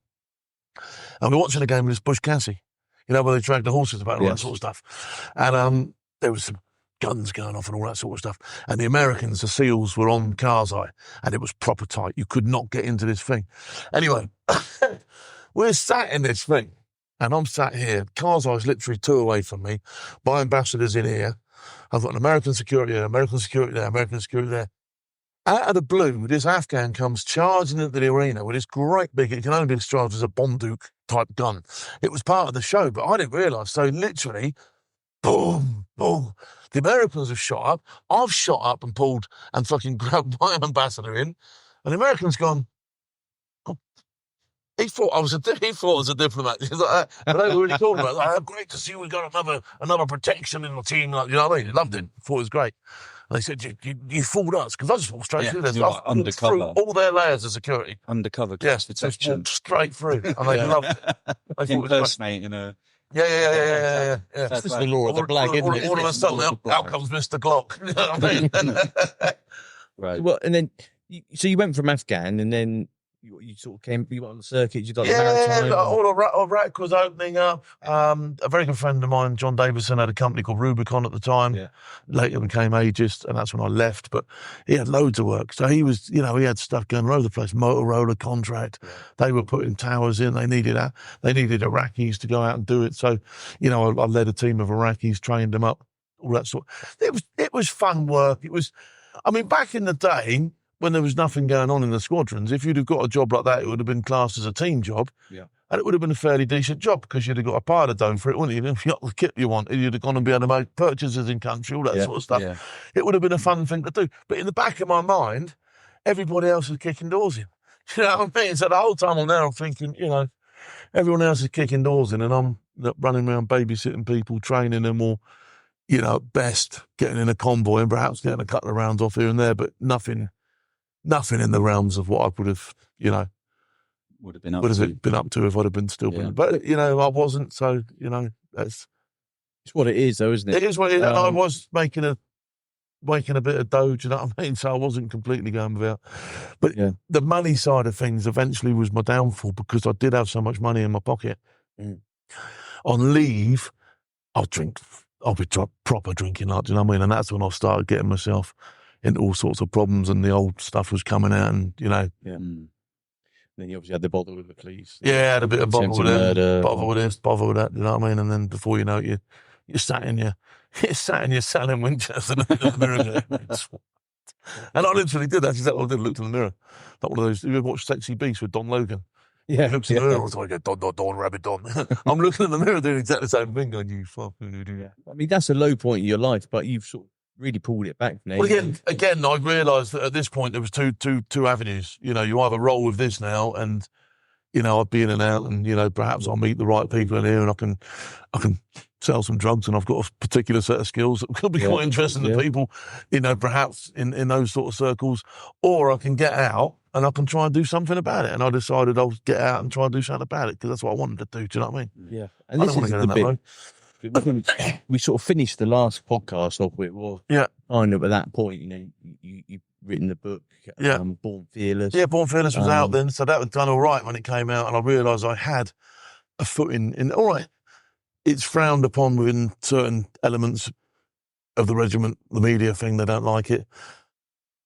Speaker 2: and we were watching a game with this Bush Cassie, where they dragged the horses about and all that sort of stuff. And there was some guns going off and all that sort of stuff. And the Americans, the SEALs, were on Karzai, and it was proper tight. You could not get into this thing. Anyway, we're sat in this thing, and I'm sat here. Karzai's literally 2 away from me. My ambassador's in here. I've got an American security there, American security there, American security there. Out of the blue, this Afghan comes charging into the arena with this great big, it can only be described as a Bonduc type gun. It was part of the show, but I didn't realise. So literally, boom, boom. The Americans have shot up. I've shot up and pulled and fucking grabbed my ambassador in. And the Americans gone, oh. He thought I was a diplomat. He's like, but they were really cool about it. Like, great to see we got another protection in the team. Like, you know what I mean? Loved it. Thought it was great. And they said, you fooled us. Because I just walked straight through this.
Speaker 3: Like undercover.
Speaker 2: Through all their layers of security.
Speaker 3: Undercover.
Speaker 2: Yes, just straight through. And they loved it. They thought it was great.
Speaker 3: Impersonating
Speaker 2: Yeah.
Speaker 4: This is the law of the black, isn't it?
Speaker 2: All of a sudden, out comes Mr. Glock. You know what I mean?
Speaker 4: Right. Well, and then, you went from Afghan, and then you sort of came, you went on the circuit, you got the maritime.
Speaker 2: All Iraq was opening up. A very good friend of mine, John Davison, had a company called Rubicon at the time. Yeah. Later became Aegis, and that's when I left. But he had loads of work. So he was, he had stuff going all over the place. Motorola contract. Yeah. They were putting towers in. They needed Iraqis to go out and do it. So, I led a team of Iraqis, trained them up, all that sort. It was fun work. It was, back in the day, when there was nothing going on in the squadrons, if you'd have got a job like that, it would have been classed as a team job. Yeah. And it would have been a fairly decent job because you'd have got a pilot dome for it, wouldn't you? If you got the kit you wanted, you'd have gone and be able to make purchases in country, all that sort of stuff. Yeah. It would have been a fun thing to do. But in the back of my mind, everybody else was kicking doors in. You know what I mean? So the whole time I'm there, I'm thinking, everyone else is kicking doors in and I'm running around babysitting people, training them or, at best getting in a convoy and perhaps getting a couple of rounds off here and there, but nothing in the realms of what I would have,
Speaker 3: would have been up to
Speaker 2: if I'd have been still been. But, I wasn't. So, it's
Speaker 4: what it is, though, isn't it?
Speaker 2: It is what it is. I was making a bit of dough, do you know what I mean? So I wasn't completely going without. But the money side of things eventually was my downfall because I did have so much money in my pocket. Mm. On leave, I'll be proper drinking, like, do you know what I mean? And that's when I started getting myself into all sorts of problems and the old stuff was coming out and, Yeah. Mm.
Speaker 4: Then you obviously had the bother with the police.
Speaker 2: Yeah, I had a bit of bother with it, bother with this, bother with that, you know what I mean? And then before you know it, you're sat in your cell in Winchester and looked in the mirror. And I literally did that. I did look in the mirror. Like one of those, you ever watched Sexy Beast with Don Logan?
Speaker 4: Yeah.
Speaker 2: He looks in the mirror, I was like, Don, rabbit Don. I'm looking in the mirror doing exactly the same thing, going, you fucking idiot.
Speaker 4: Yeah. That's a low point in your life, but you've sort of really pulled it back.
Speaker 2: Well, again, I realised that at this point there was two avenues. You either roll with this now, and I'd be in and out, and perhaps I'll meet the right people in here, and I can sell some drugs, and I've got a particular set of skills that could be quite interesting to people. Perhaps in those sort of circles, or I can get out and I can try and do something about it. And I decided I'll get out and try and do something about it because that's what I wanted to do. Do you know what I mean?
Speaker 4: Yeah,
Speaker 2: and I don't want to go down that road.
Speaker 4: We sort of finished the last podcast off with, kind of at that point, you've written the book, Born Fearless.
Speaker 2: Yeah, Born Fearless was out then, so that was done all right when it came out, and I realised I had a foot in all right. it's frowned upon within certain elements of the regiment, the media thing, they don't like it.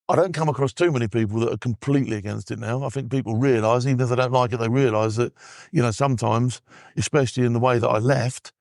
Speaker 2: I don't come across too many people that are completely against it now. I think people realise, even if they don't like it, they realise that, sometimes, especially in the way that I left,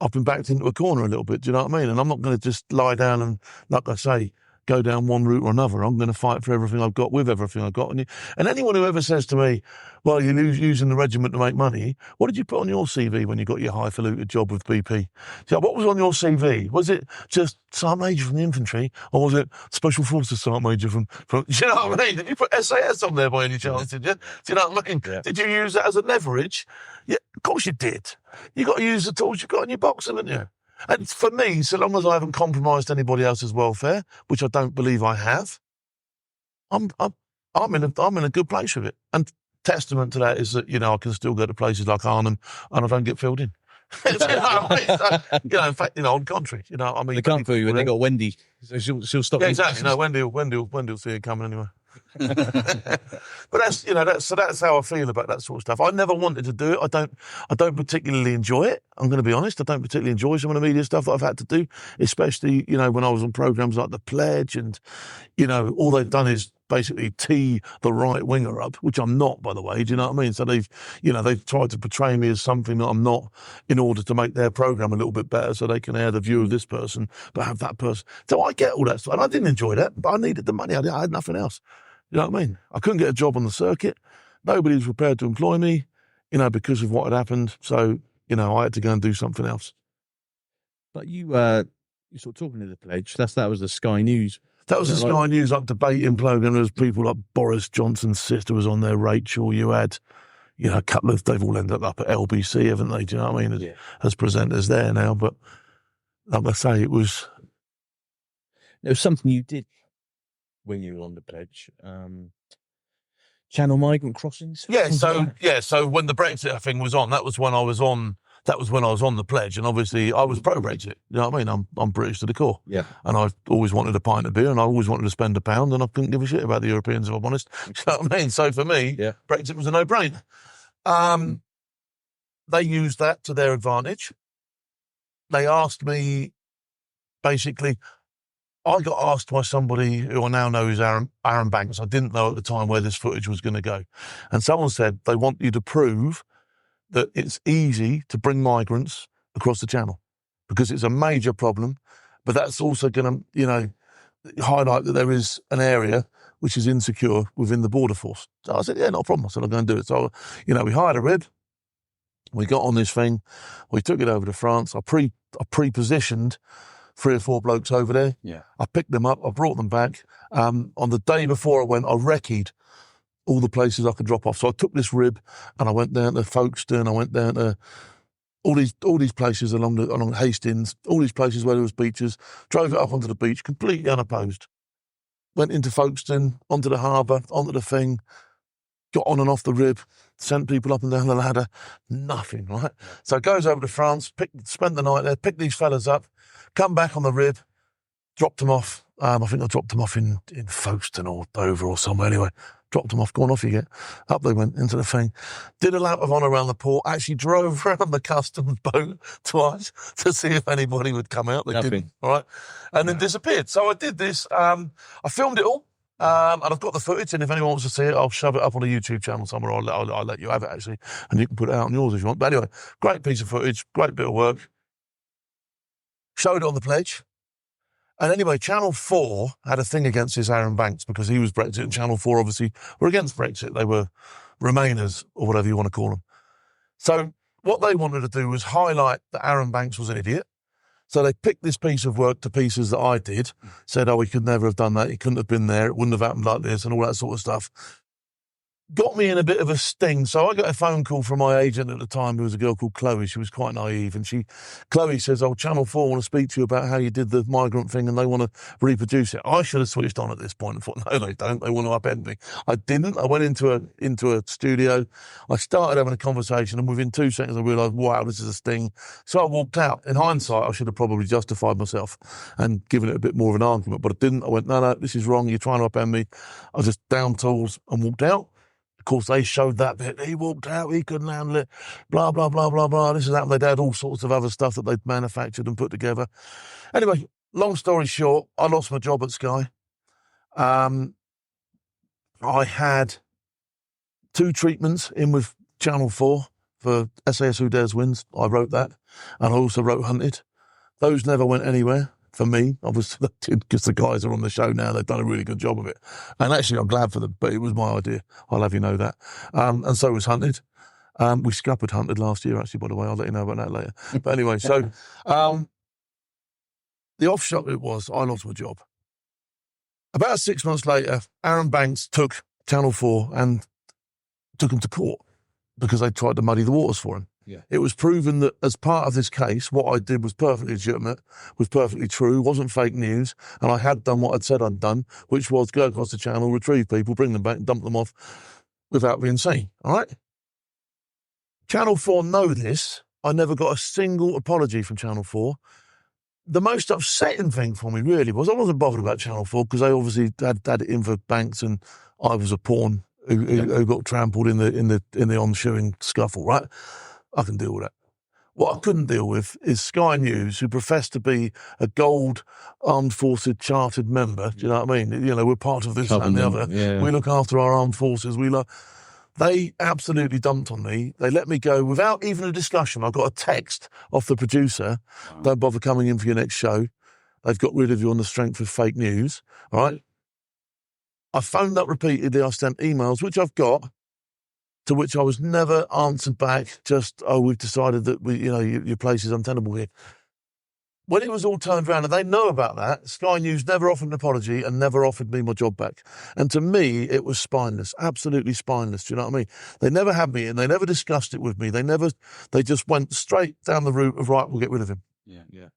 Speaker 2: I've been backed into a corner a little bit, do you know what I mean? And I'm not going to just lie down and, like I say, go down one route or another. I'm going to fight for everything I've got with everything I've got. And anyone who ever says to me, well, you're using the regiment to make money, what did you put on your CV when you got your highfalutin job with BP? So what was on your CV? Was it just Sergeant Major from the infantry, or was it Special Forces Sergeant Major from do you know what I mean? Did you put SAS on there by any chance, did you? Do you know what I mean? Yeah. Did you use that as a leverage? Yeah, of course you did. You got to use the tools you've got in your box, haven't you? And for me, so long as I haven't compromised anybody else's welfare, which I don't believe I have, I'm in a good place with it. And testament to that is that I can still go to places like Arnhem and I don't get filled in. You know what I mean? So, in fact, on country, I mean,
Speaker 4: they can't fill you when they got Wendy, so she'll stop.
Speaker 2: Yeah, exactly. No, Wendy will see it coming anyway. But that's how I feel about that sort of stuff. I never wanted to do it. I don't particularly enjoy it. I'm going to be honest. I don't particularly enjoy some of the media stuff that I've had to do, especially when I was on programs like The Pledge, and all they've done is basically tee the right winger up, which I'm not, by the way. Do you know what I mean? So they've tried to portray me as something that I'm not, in order to make their program a little bit better, so they can air the view of this person but have that person. So I get all that stuff, and I didn't enjoy that, but I needed the money. I had nothing else. You know what I mean? I couldn't get a job on the circuit. Nobody was prepared to employ me, because of what had happened. So, I had to go and do something else.
Speaker 4: But you sort of talking to The Pledge, that was the Sky News.
Speaker 2: That was the Sky News debating programme. There was people like Boris Johnson's sister was on there, Rachel. You had, a couple of, they've all ended up at LBC, haven't they? Do you know what I mean? As presenters there now. But like I say, it was
Speaker 4: something you did when you were on The Pledge. Channel migrant crossings.
Speaker 2: So when the Brexit thing was on, that was when I was on The Pledge, and obviously I was pro-Brexit. You know what I mean? I'm British to the core.
Speaker 4: Yeah.
Speaker 2: And I've always wanted a pint of beer, and I always wanted to spend £1, and I couldn't give a shit about the Europeans, if I'm honest. You know what I mean? So for me, Brexit was a no-brainer. They used that to their advantage. They asked me, basically, I got asked by somebody who I now know is Aaron Banks. I didn't know at the time where this footage was going to go. And someone said they want you to prove that it's easy to bring migrants across the channel, because it's a major problem, but that's also going to, highlight that there is an area which is insecure within the border force. So I said, yeah, not a problem. I said, I'm going to do it. So, we hired a rib. We got on this thing. We took it over to France. I pre-positioned 3 or 4 blokes over there.
Speaker 3: Yeah.
Speaker 2: I picked them up. I brought them back. On the day before I went, I recce'd all the places I could drop off. So I took this rib and I went down to Folkestone. I went down to all these places along Hastings, all these places where there was beaches, drove it up onto the beach, completely unopposed. Went into Folkestone, onto the harbour, onto the thing, got on and off the rib, sent people up and down the ladder, nothing, right? So it goes over to France, spent the night there, picked these fellas up, come back on the rib, dropped them off. I think I dropped them off in Folkestone or Dover or somewhere anyway. Dropped them off, gone off you get. Up they went into the thing. Did a lap of honour around the port, actually drove around the customs boat twice to see if anybody would come out. They didn't, all right? And then disappeared. So I did this. I filmed it all. And I've got the footage, and if anyone wants to see it, I'll shove it up on a YouTube channel somewhere. I'll let you have it, actually, and you can put it out on yours if you want. But anyway, great piece of footage, great bit of work. Showed it on The Pledge. And anyway, Channel 4 had a thing against this Aaron Banks because he was Brexit, and Channel 4 obviously were against Brexit. They were Remainers, or whatever you want to call them. So what they wanted to do was highlight that Aaron Banks was an idiot. So they picked this piece of work to pieces that I did, said, he could never have done that, he couldn't have been there, it wouldn't have happened like this, and all that sort of stuff. Got me in a bit of a sting. So I got a phone call from my agent at the time, who was a girl called Chloe. She was quite naive. And Chloe says, Channel 4 want to speak to you about how you did the migrant thing and they want to reproduce it. I should have switched on at this point and thought, no, they don't. They want to upend me. I didn't. I went into a studio. I started having a conversation, and within 2 seconds I realised, wow, this is a sting. So I walked out. In hindsight, I should have probably justified myself and given it a bit more of an argument, but I didn't. I went, no, this is wrong. You're trying to upend me. I just down tools and walked out. Of course, they showed that bit. He walked out, he couldn't handle it, blah, blah, blah, blah, blah. This is that. They had all sorts of other stuff that they'd manufactured and put together. Anyway, long story short, I lost my job at Sky. I had 2 treatments in with Channel 4 for SAS Who Dares Wins. I wrote that. And I also wrote Hunted. Those never went anywhere. For me, obviously, because the guys are on the show now, they've done a really good job of it. And actually, I'm glad for them, but it was my idea. I'll have you know that. And so was Hunted. We scuppered Hunted last year, actually, by the way. I'll let you know about that later. But anyway, so the offshot it was, I lost my job. About 6 months later, Aaron Banks took Channel 4 and took him to court because they tried to muddy the waters for him.
Speaker 4: Yeah.
Speaker 2: It was proven that as part of this case, what I did was perfectly legitimate, was perfectly true, wasn't fake news, and I had done what I'd said I'd done, which was go across the channel, retrieve people, bring them back, and dump them off without being seen. All right? Channel 4 know this. I never got a single apology from Channel 4. The most upsetting thing for me really was I wasn't bothered about Channel 4 because they obviously had it in for Banks, and I was a pawn who got trampled in the on-shoeing scuffle, right? I can deal with that. What I couldn't deal with is Sky News, who profess to be a gold armed forces chartered member. Do you know what I mean? You know, we're part of this and the other.
Speaker 4: Yeah.
Speaker 2: We look after our armed forces. They absolutely dumped on me. They let me go without even a discussion. I got a text off the producer. Don't bother coming in for your next show. They've got rid of you on the strength of fake news. All right. I phoned up repeatedly. I sent emails, which I've got, to which I was never answered back. Just, we've decided that your place is untenable here. When it was all turned around, and they know about that, Sky News never offered an apology and never offered me my job back. And to me, it was spineless, absolutely spineless. Do you know what I mean? They never had me in. They never discussed it with me. They just went straight down the route of, right, we'll get rid of him.
Speaker 4: Yeah.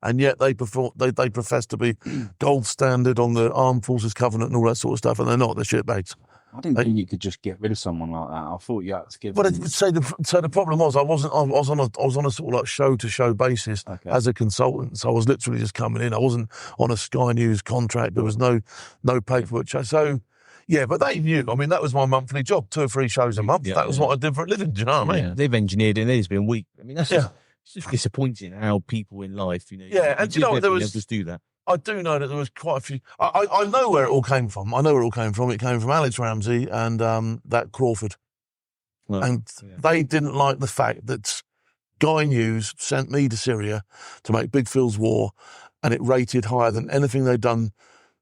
Speaker 2: And yet they profess to be gold standard on the Armed Forces Covenant and all that sort of stuff, and they're not. They're shitbags.
Speaker 3: I didn't think you could just get rid of someone like that. I thought you had to give.
Speaker 2: But so the problem was I was on a sort of like show to show basis as a consultant. So I was literally just coming in. I wasn't on a Sky News contract. There was no paperwork. So yeah, but they knew. I mean, that was my monthly job, 2 or 3 shows a month. That was what I did for a living. Do you know what I mean?
Speaker 4: They've engineered it. It's been weak. I mean, that's just, it's just disappointing how people in life,
Speaker 2: and you know, there was
Speaker 4: just do that.
Speaker 2: I do know that there was quite a few. I know where it all came from. I know where it all came from. It came from Alex Ramsey and that Crawford.
Speaker 4: Well,
Speaker 2: and they didn't like the fact that Sky News sent me to Syria to make Big Phil's War, and it rated higher than anything they'd done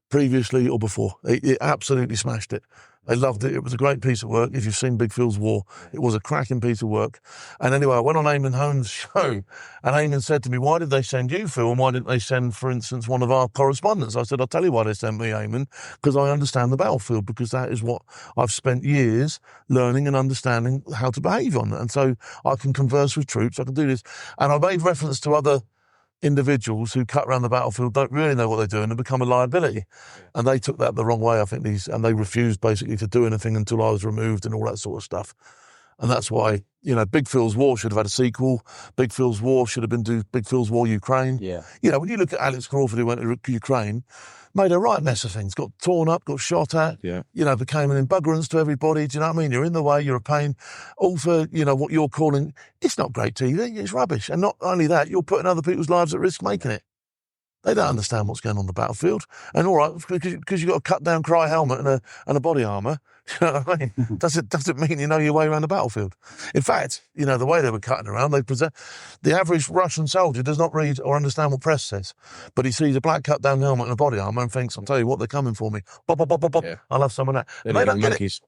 Speaker 2: previously or before. It absolutely smashed it. They loved it. It was a great piece of work. If you've seen Big Phil's War, it was a cracking piece of work. And anyway, I went on Eamon Holmes' show, and Eamon said to me, why did they send you, Phil, and why didn't they send, for instance, one of our correspondents? I said, I'll tell you why they sent me, Eamon, because I understand the battlefield, because that is what I've spent years learning and understanding how to behave on. And so I can converse with troops, I can do this. And I made reference to other individuals who cut around the battlefield, don't really know what they're doing, and become a liability. And they took that the wrong way, I think, and they refused basically to do anything until I was removed and all that sort of stuff. And that's why, Big Phil's War should have had a sequel. Big Phil's War should have been Big Phil's War Ukraine.
Speaker 3: Yeah.
Speaker 2: When you look at Alex Crawford, who went to Ukraine, made a right mess of things, got torn up, got shot at, became an embuggerance to everybody. Do you know what I mean? You're in the way, you're a pain. All for, what you're calling, it's not great TV, it's rubbish. And not only that, you're putting other people's lives at risk making it. They don't understand what's going on the battlefield. And all right, because you've got a cut-down Cry helmet and a body armour, you know what I mean? Does it mean you know your way around the battlefield? In fact, the way they were cutting around, the average Russian soldier does not read or understand what press says. But he sees a black cut-down helmet and a body armour and thinks, I'll tell you what, they're coming for me. Bop, bop, bop, bop, bop. Yeah. I'll have some of that.
Speaker 4: They don't get it.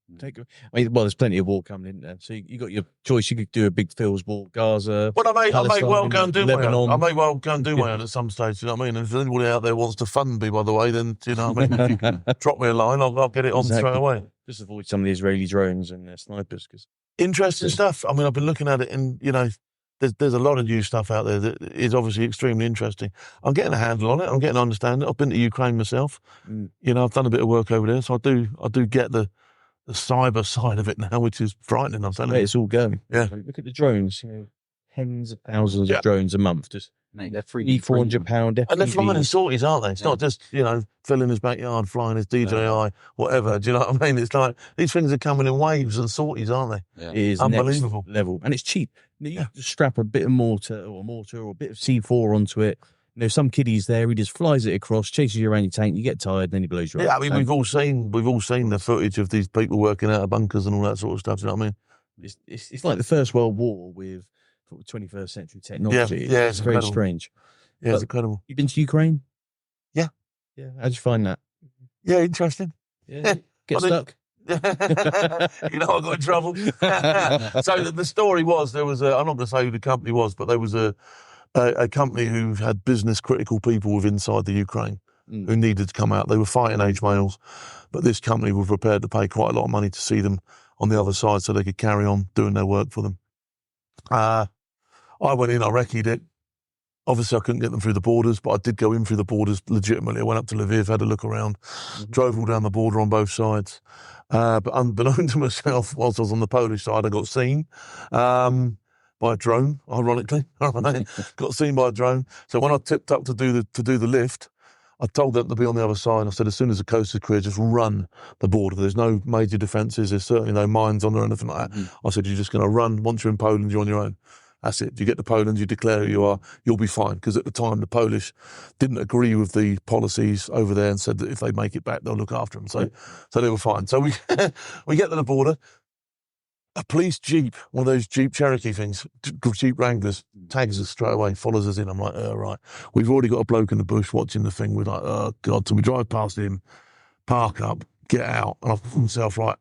Speaker 4: There's plenty of war coming in there. So you got your choice. You could do a Big Phil's War, Gaza.
Speaker 2: Well, I may well go and do
Speaker 4: Lebanon.
Speaker 2: I may well go and do my own at some stage. You know what I mean? And if anybody out there wants to fund me, by the way, then you know what I mean. Drop me a line. I'll get it on straight away.
Speaker 4: Just avoid some of the Israeli drones and their snipers. Cause
Speaker 2: interesting stuff. I mean, I've been looking at it, and there's a lot of new stuff out there that is obviously extremely interesting. I'm getting a handle on it. I'm getting to understand it. I've been to Ukraine myself. I've done a bit of work over there, so I do get the cyber side of it now, which is frightening. I'm telling you,
Speaker 4: it's all going.
Speaker 2: Yeah,
Speaker 4: look at the drones. tens of thousands of drones a month. Just
Speaker 3: Mate, they're
Speaker 4: £300-400
Speaker 2: And they're flying in
Speaker 4: FPVs.
Speaker 2: sorties, aren't they? It's not just, Phil in his backyard flying his DJI, whatever. Do you know what I mean? It's like these things are coming in waves and sorties, aren't they?
Speaker 3: Yeah.
Speaker 4: It is
Speaker 2: unbelievable.
Speaker 4: next level. And it's cheap. You just strap a bit of mortar or a bit of C4 onto it. Some kiddie's there, he just flies it across, chases you around your tank, you get tired, then he blows you up.
Speaker 2: Yeah, I mean, we've all seen the footage of these people working out of bunkers and all that sort of stuff. Do you know what I mean?
Speaker 4: It's like the First World War with 21st century technology.
Speaker 2: Yeah,
Speaker 4: it's very strange.
Speaker 2: Yeah, it's incredible.
Speaker 4: You've been to Ukraine?
Speaker 2: Yeah.
Speaker 4: Yeah. How'd you find that?
Speaker 2: Yeah, interesting.
Speaker 4: Yeah. Get stuck?
Speaker 2: I got in trouble. So the story was, there was I'm not going to say who the company was, but there was a company who had business critical people within inside the Ukraine who needed to come out. They were fighting age males, but this company was prepared to pay quite a lot of money to see them on the other side so they could carry on doing their work for them. I went in, I recce'd it. Obviously, I couldn't get them through the borders, but I did go in through the borders legitimately. I went up to Lviv, had a look around, drove all down the border on both sides. But unbeknown to myself, whilst I was on the Polish side, I got seen by a drone, ironically. Got seen by a drone. So when I tipped up to do the lift, I told them to be on the other side. I said, as soon as the coast is clear, just run the border. There's no major defences. There's certainly no mines on there or anything like that. I said, you're just going to run. Once you're in Poland, you're on your own. That's it. You get to Poland, you declare who you are, you'll be fine. Because at the time, the Polish didn't agree with the policies over there and said that if they make it back, they'll look after them. So they were fine. So we get to the border. A police Jeep, one of those Jeep Cherokee things, Jeep Wranglers, tags us straight away, follows us in. I'm like, right. We've already got a bloke in the bush watching the thing. We're like, oh, God. So we drive past him, park up, get out. And I thought to myself, right,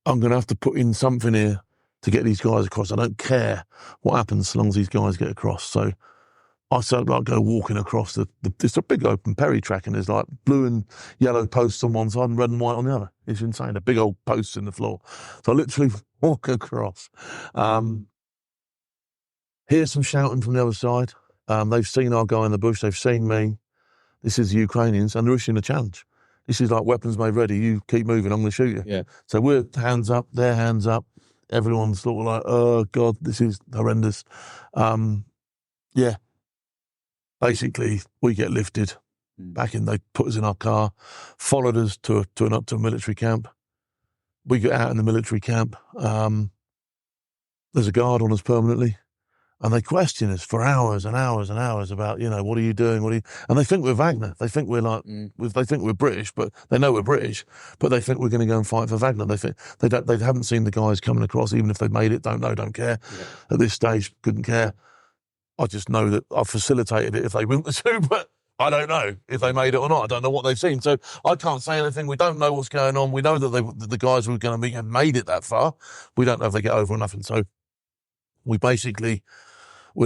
Speaker 2: I'm going to have to put in something here to get these guys across. I don't care what happens so long as these guys get across. So I started go walking across it's a big open Perry track and there's like blue and yellow posts on one side and red and white on the other. It's insane. A big old posts in the floor. So I literally walk across. Here's some shouting from the other side. They've seen our guy in the bush. They've seen me. This is the Ukrainians and they're issuing a challenge. This is like weapons made ready. You keep moving, I'm going to shoot you.
Speaker 4: Yeah.
Speaker 2: So we're hands up, their hands up. Everyone's sort of like, oh, God, this is horrendous. Yeah. Basically, we get lifted back in. They put us in our car, followed us to a military camp. We get out in the military camp. There's a guard on us permanently. And they question us for hours and hours and hours about, what are you doing? And they think we're Wagner. They think we're like, they think we're British, but they know we're British, but they think we're going to go and fight for Wagner. They think they haven't seen the guys coming across, even if they've made it, don't know, don't care. Yeah. At this stage, couldn't care. I just know that I've facilitated it if they wanted to, but I don't know if they made it or not. I don't know what they've seen. So I can't say anything. We don't know what's going on. We know that the guys who are going to have made it that far. We don't know if they get over or nothing. So we're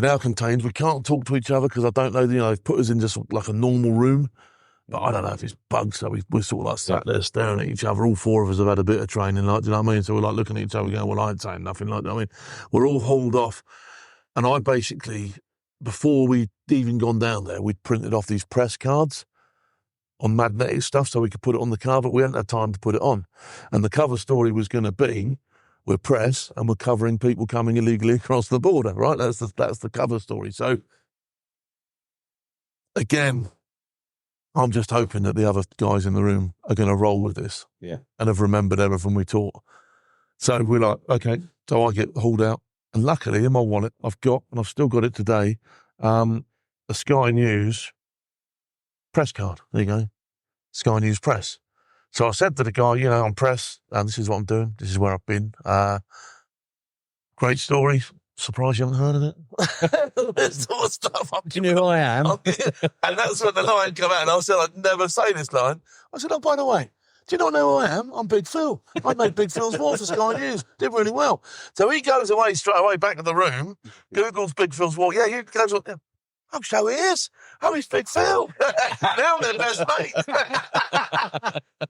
Speaker 2: now contained. We can't talk to each other because I don't know, they've put us in just like a normal room, but I don't know if it's bugs. So we're sort of like sat there staring at each other. All four of us have had a bit of training, like, do you know what I mean? So we're like looking at each other going, well, I ain't saying nothing, like, I mean, we're all hauled off. And I basically, before we'd even gone down there, we'd printed off these press cards on magnetic stuff so we could put it on the car, but we hadn't had time to put it on. And the cover story was going to be, we're press and we're covering people coming illegally across the border, right? That's the cover story. So, again, I'm just hoping that the other guys in the room are going to roll with this and have remembered everything we taught. So we're like, okay. So I get hauled out. And luckily, in my wallet, I've still got it today, a Sky News press card. There you go. Sky News Press. So I said to the guy, I'm press, and this is what I'm doing. This is where I've been. Great story. Surprised you haven't heard of it. This sort of stuff.
Speaker 4: Do you know who I am?
Speaker 2: And that's when the line came out, and I said, I'd never say this line. I said, oh, by the way, do you not know who I am? I'm Big Phil. I made Big Phil's War for Sky News. Did really well. So he goes away straight away back to the room, Googles Big Phil's War. Yeah, he goes, oh, so he is. Oh, he's Big Phil. Now they're best mates.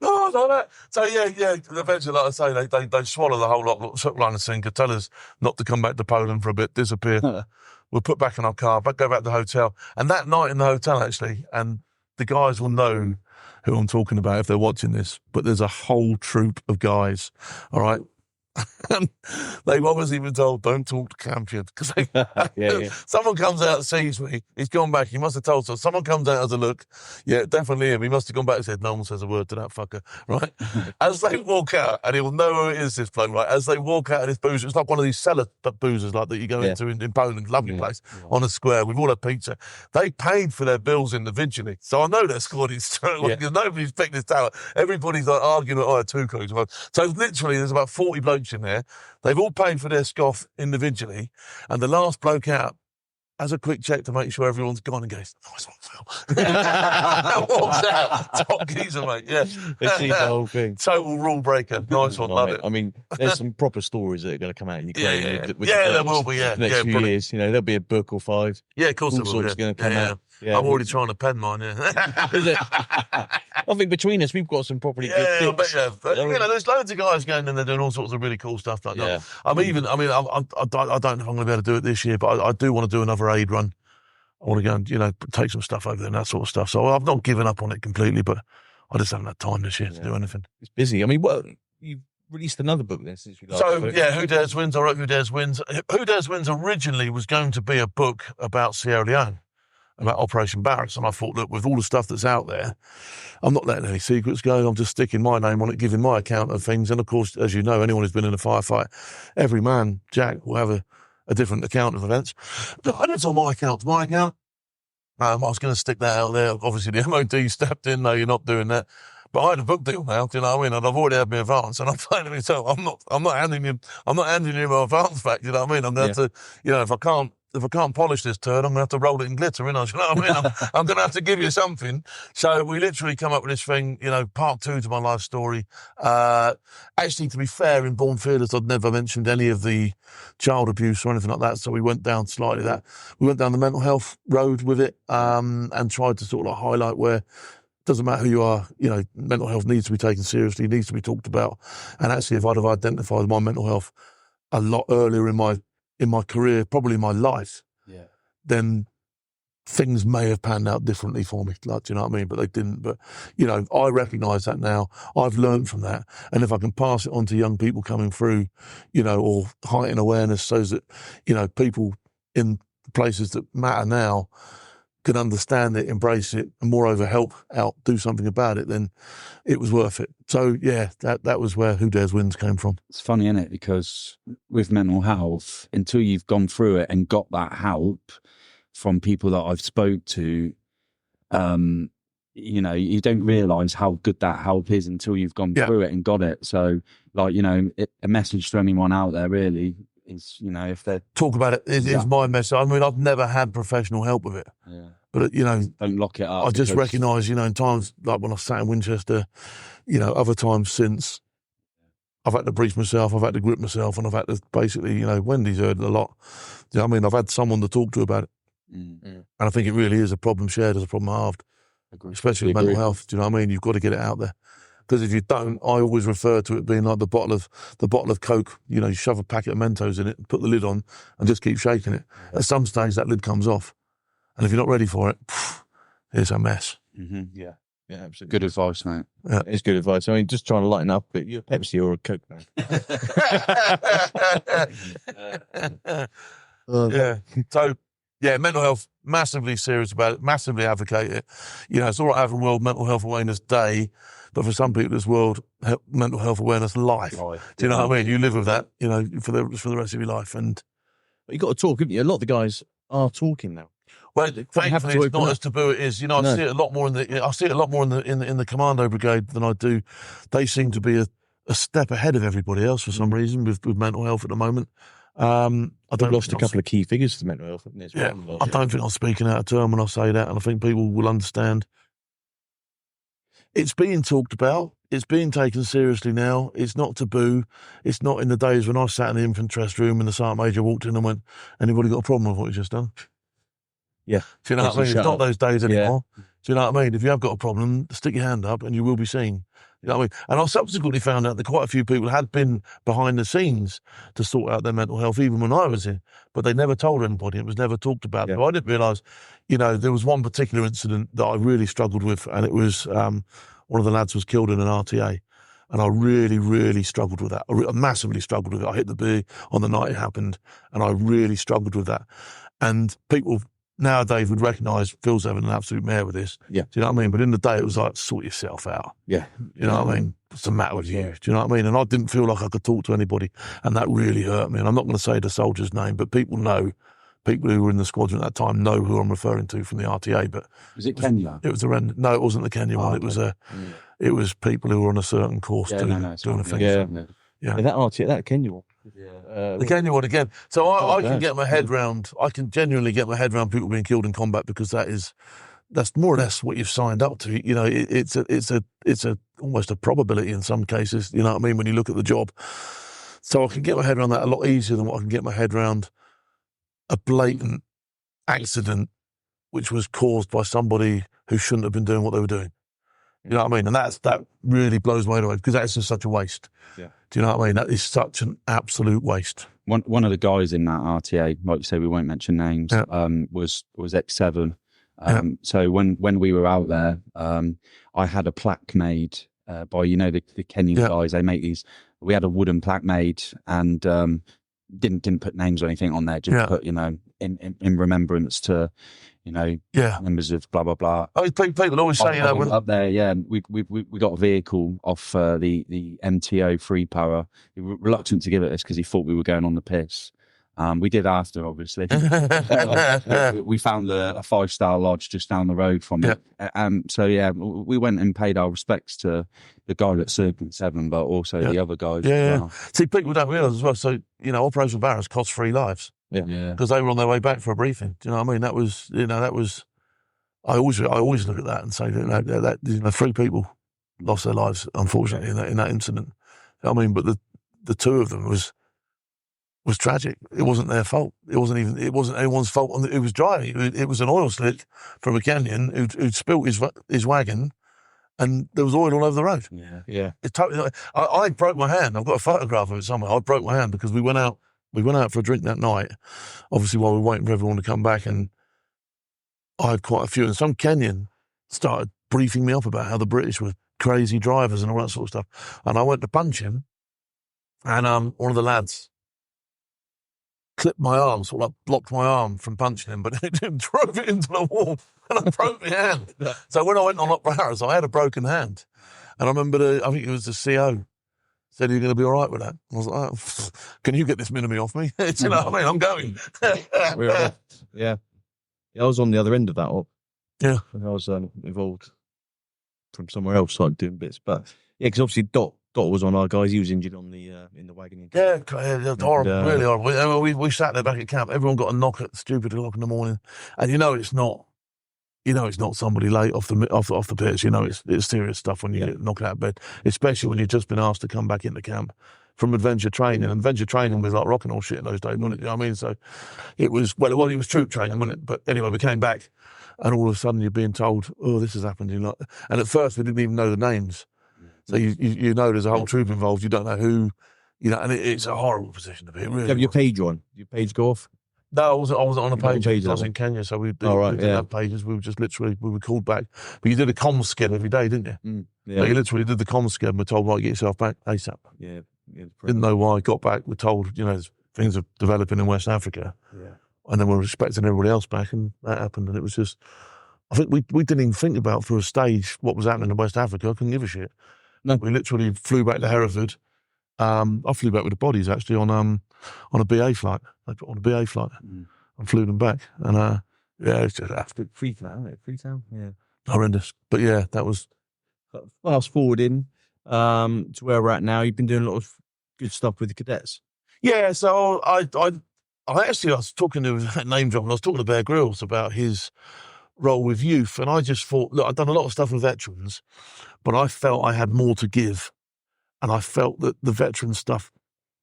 Speaker 2: Oh, like that. So, yeah. Eventually, like I say, they swallow the whole lot, hook, line and sinker, tell us not to come back to Poland for a bit, disappear. We'll put back in our car, go back to the hotel. And that night in the hotel, actually, and the guys will know who I'm talking about if they're watching this, but there's a whole troop of guys, all right? And they've obviously been told, don't talk to Campion. Because someone comes out and sees me, he's gone back, he must have told someone comes out as a look, yeah, definitely him. He must have gone back and said, no one says a word to that fucker, right? As they walk out, and he'll know who it is, this bloke, right? As they walk out of this boozer, it's like one of these cellar boozers like that you go into in Poland, lovely place, on a square. We've all had pizza. They paid for their bills individually. So I know they're scored in straight away because nobody's picked this tower. Everybody's like arguing, oh, I had 2 cokes. So literally, there's about 40 blokes in there. They've all paid for their scoff individually, and the last bloke out has a quick check to make sure everyone's gone and goes, nice one, Phil. Walks out. Top geezer, mate. Yeah.
Speaker 4: They see the whole thing.
Speaker 2: Total rule breaker. Nice one, love it.
Speaker 4: I mean, there's some proper stories that are going to come out in Ukraine.
Speaker 2: There will be,
Speaker 4: the next few years. You know, there'll be a book or 5.
Speaker 2: Yeah, of course
Speaker 4: all
Speaker 2: there will.
Speaker 4: Sorts going to come out.
Speaker 2: Yeah, I'm already trying to pen mine,
Speaker 4: Is it? I think between us, we've got some properly good tips.
Speaker 2: But, there's loads of guys going and they're doing all sorts of really cool stuff like that. I don't know if I'm going to be able to do it this year, but I do want to do another aid run. I want to go and, take some stuff over there and that sort of stuff. So I've not given up on it completely, but I just haven't had time this year to do anything.
Speaker 4: It's busy. I mean, you've released another book then since we last spoke.
Speaker 2: Who Dares Wins. I wrote Who Dares Wins. Who Dares Wins originally was going to be a book about Sierra Leone, about Operation Barracks, and I thought, look, with all the stuff that's out there, I'm not letting any secrets go. I'm just sticking my name on it, giving my account of things. And of course, as you know, anyone who's been in a firefight, every man, Jack, will have a different account of events. But I didn't on my account. My account, I was going to stick that out there. Obviously, the MOD stepped in. No, you're not doing that. But I had a book deal now, do you know what I mean? And I've already had my advance, and I'm saying to myself, I'm not handing you my advance back. Do you know what I mean? I'm going to have to, if I can't polish this turd, I'm going to have to roll it in glitter, innit? You know what I mean? I'm going to have to give you something. So we literally come up with this thing, part 2 to my life story. Actually, to be fair, in Born Fearless, I'd never mentioned any of the child abuse or anything like that. So we went down slightly we went down the mental health road with it, and tried to sort of highlight where it doesn't matter who you are, mental health needs to be taken seriously, needs to be talked about. And actually, if I'd have identified my mental health a lot earlier in my career, probably in my life, then things may have panned out differently for me. Like, do you know what I mean? But they didn't. But, I recognise that now. I've learned from that. And if I can pass it on to young people coming through, or heighten awareness so that, people in places that matter now can understand it, embrace it, and moreover help out, do something about it, then it was worth it. So, that was where Who Dares Wins came from.
Speaker 3: It's funny, isn't it? Because with mental health, until you've gone through it and got that help from people that I've spoke to, you don't realise how good that help is until you've gone through it and got it. So, a message to anyone out there really is, if they
Speaker 2: talk about it, is my message. I mean, I've never had professional help with it.
Speaker 3: Yeah.
Speaker 2: But,
Speaker 3: don't lock it up.
Speaker 2: I just recognise, in times like when I sat in Winchester, other times since, I've had to brief myself, I've had to grip myself, and I've had to basically, Wendy's heard a lot. Do you know what I mean? I've had someone to talk to about it. Mm. And I think it really is a problem shared as a problem halved, especially with mental health. Do you know what I mean? You've got to get it out there. Because if you don't, I always refer to it being like the bottle of Coke. You shove a packet of Mentos in it, put the lid on, and just keep shaking it. At some stage, that lid comes off. And if you're not ready for it, it's a mess.
Speaker 3: Mm-hmm.
Speaker 4: Yeah, absolutely.
Speaker 3: Good advice, mate.
Speaker 2: Yeah.
Speaker 4: It's good advice. I mean, just trying to lighten up, but you're a Pepsi or a Coke, man.
Speaker 2: So, mental health, massively serious about it, massively advocate it. It's all right having World Mental Health Awareness Day, but for some people, it's World Mental Health Awareness Life. Do you know what I mean? You live with that, for the rest of your life. And
Speaker 4: but you got to talk, haven't you? A lot of the guys are talking now.
Speaker 2: Well, thankfully, it's not as taboo it is. I see it a lot more in the Commando brigade than I do. They seem to be a step ahead of everybody else for some reason with mental health at the moment. I've
Speaker 4: lost a couple of key figures to mental health.
Speaker 2: I don't think I'm speaking out of turn when I say that, and I think people will understand. It's being talked about. It's being taken seriously now. It's not taboo. It's not in the days when I sat in the infant rest room and the sergeant major walked in and went, "Anybody got a problem with what you just done?"
Speaker 4: Yeah.
Speaker 2: Do you know what I mean? It's not those days anymore. Yeah. Do you know what I mean? If you have got a problem, stick your hand up and you will be seen. You know what I mean? And I subsequently found out that quite a few people had been behind the scenes to sort out their mental health, even when I was here, but they never told anybody. It was never talked about. Yeah. So I didn't realise, there was one particular incident that I really struggled with, and it was one of the lads was killed in an RTA. And I really, really struggled with that. I massively struggled with it. I hit the beer on the night it happened, and I really struggled with that. And people nowadays would recognise Phil's having an absolute mare with this.
Speaker 4: Yeah.
Speaker 2: Do you know what I mean? But in the day, it was like, sort yourself out.
Speaker 4: Yeah.
Speaker 2: You know what I mean? What's the matter with you? Do you know what I mean? And I didn't feel like I could talk to anybody, and that really hurt me. And I'm not going to say the soldier's name, but people who were in the squadron at that time know who I'm referring to from the RTA. But
Speaker 3: Was it Kenya?
Speaker 2: it was no, it wasn't the Kenya one.
Speaker 3: Okay.
Speaker 2: It was people who were on a certain course doing a thing.
Speaker 4: Yeah, that RTA, that Kenya one.
Speaker 2: Yeah. The Kenya one again. So I can get my head round. I can genuinely get my head round people being killed in combat, because that's more or less what you've signed up to. You know, it's a almost a probability in some cases. You know what I mean? When you look at the job, so I can get my head around that a lot easier than what I can get my head around a blatant accident which was caused by somebody who shouldn't have been doing what they were doing. You know what I mean? And that really blows my head away, because that's just such a waste.
Speaker 4: Yeah.
Speaker 2: Do you know what I mean? That is such an absolute waste.
Speaker 3: One of the guys in that RTA, like you say, we won't mention names, was X7. So when we were out there, I had a plaque made by, you know, the Kenyan guys. They make these. We had a wooden plaque made, and didn't put names or anything on there. Just put, you know, in remembrance to, you know, members of blah blah blah.
Speaker 2: Oh, people always say, you know, when
Speaker 3: up there, we got a vehicle off the MTO Free Power. He was reluctant to give it us because he thought we were going on the piss. We did after, obviously. We found a 5-star lodge just down the road from it. So we went and paid our respects to the guy that served in 7, but also the other guys.
Speaker 2: Yeah. See, people don't realise as well. So, you know, Operation Barrows cost 3 lives.
Speaker 3: Yeah.
Speaker 2: Because they were on their way back for a briefing. Do you know what I mean? That was. I always look at that and say that you know, 3 people lost their lives, unfortunately, in that incident. You know what I mean? But the 2 of them was tragic. It wasn't their fault. It wasn't anyone's fault. It was driving. It was an oil slick from a Kenyan who'd spilt his wagon, and there was oil all over the road.
Speaker 4: Yeah.
Speaker 2: It's totally. I broke my hand. I've got a photograph of it somewhere. I broke my hand because we went out for a drink that night, obviously while we were waiting for everyone to come back, and I had quite a few. And some Kenyan started briefing me up about how the British were crazy drivers and all that sort of stuff. And I went to punch him, and one of the lads clipped my arm, sort of like blocked my arm from punching him, but it drove it into the wall, and I broke my hand. So when I went on Op Barrows, I had a broken hand. And I remember, I think it was the CO, said, "Are you going to be all right with that?" I was like, "Oh, can you get this mini off me?" You know what I mean? I'm going.
Speaker 4: Yeah. I was on the other end of that op.
Speaker 2: Yeah.
Speaker 4: I was involved from somewhere else, like doing bits. But yeah, because obviously Dot was on our guys. He was injured on the in the wagon.
Speaker 2: Yeah, horrible, really horrible. We sat there back at camp. Everyone got a knock at stupid o'clock in the morning, and you know it's not somebody late off the pitch. You know it's serious stuff when you get knocked out of bed, especially when you've just been asked to come back into camp from adventure training. And adventure training was like rock and roll shit in those days, wasn't it? You know what I mean? So it was it was troop training, wasn't it? But anyway, we came back, and all of a sudden you're being told, "Oh, this has happened." And at first we didn't even know the names. So you know there's a whole troop involved. You don't know who, you know, and it's a horrible position to be in. Really,
Speaker 4: have your page on? Your page go off?
Speaker 2: No, I wasn't on a page. I was in Kenya, so we didn't have pages. We were just literally we were called back. But you did a comms sked every day, didn't you? So you literally did the comms sked and we're told, right, get yourself back ASAP.
Speaker 4: Yeah.
Speaker 2: Didn't know why. Got back. We're told, you know, things are developing in West Africa.
Speaker 4: Yeah.
Speaker 2: And then we're expecting everybody else back, and that happened. And it was just, I think we didn't even think about for a stage what was happening in West Africa. I couldn't give a shit.
Speaker 4: No.
Speaker 2: We literally flew back to Hereford. I flew back with the bodies actually on a BA flight. And flew them back. And it's just absolute
Speaker 4: Freetown, isn't it? Freetown? Yeah.
Speaker 2: horrendous. But yeah, that was.
Speaker 4: Fast forwarding to where we're at now. You've been doing a lot of good stuff with the cadets.
Speaker 2: Yeah, so I was talking to name drop, and I was talking to Bear Grylls about his role with youth, and I just thought, look, I've done a lot of stuff with veterans, but I felt I had more to give, and I felt that the veteran stuff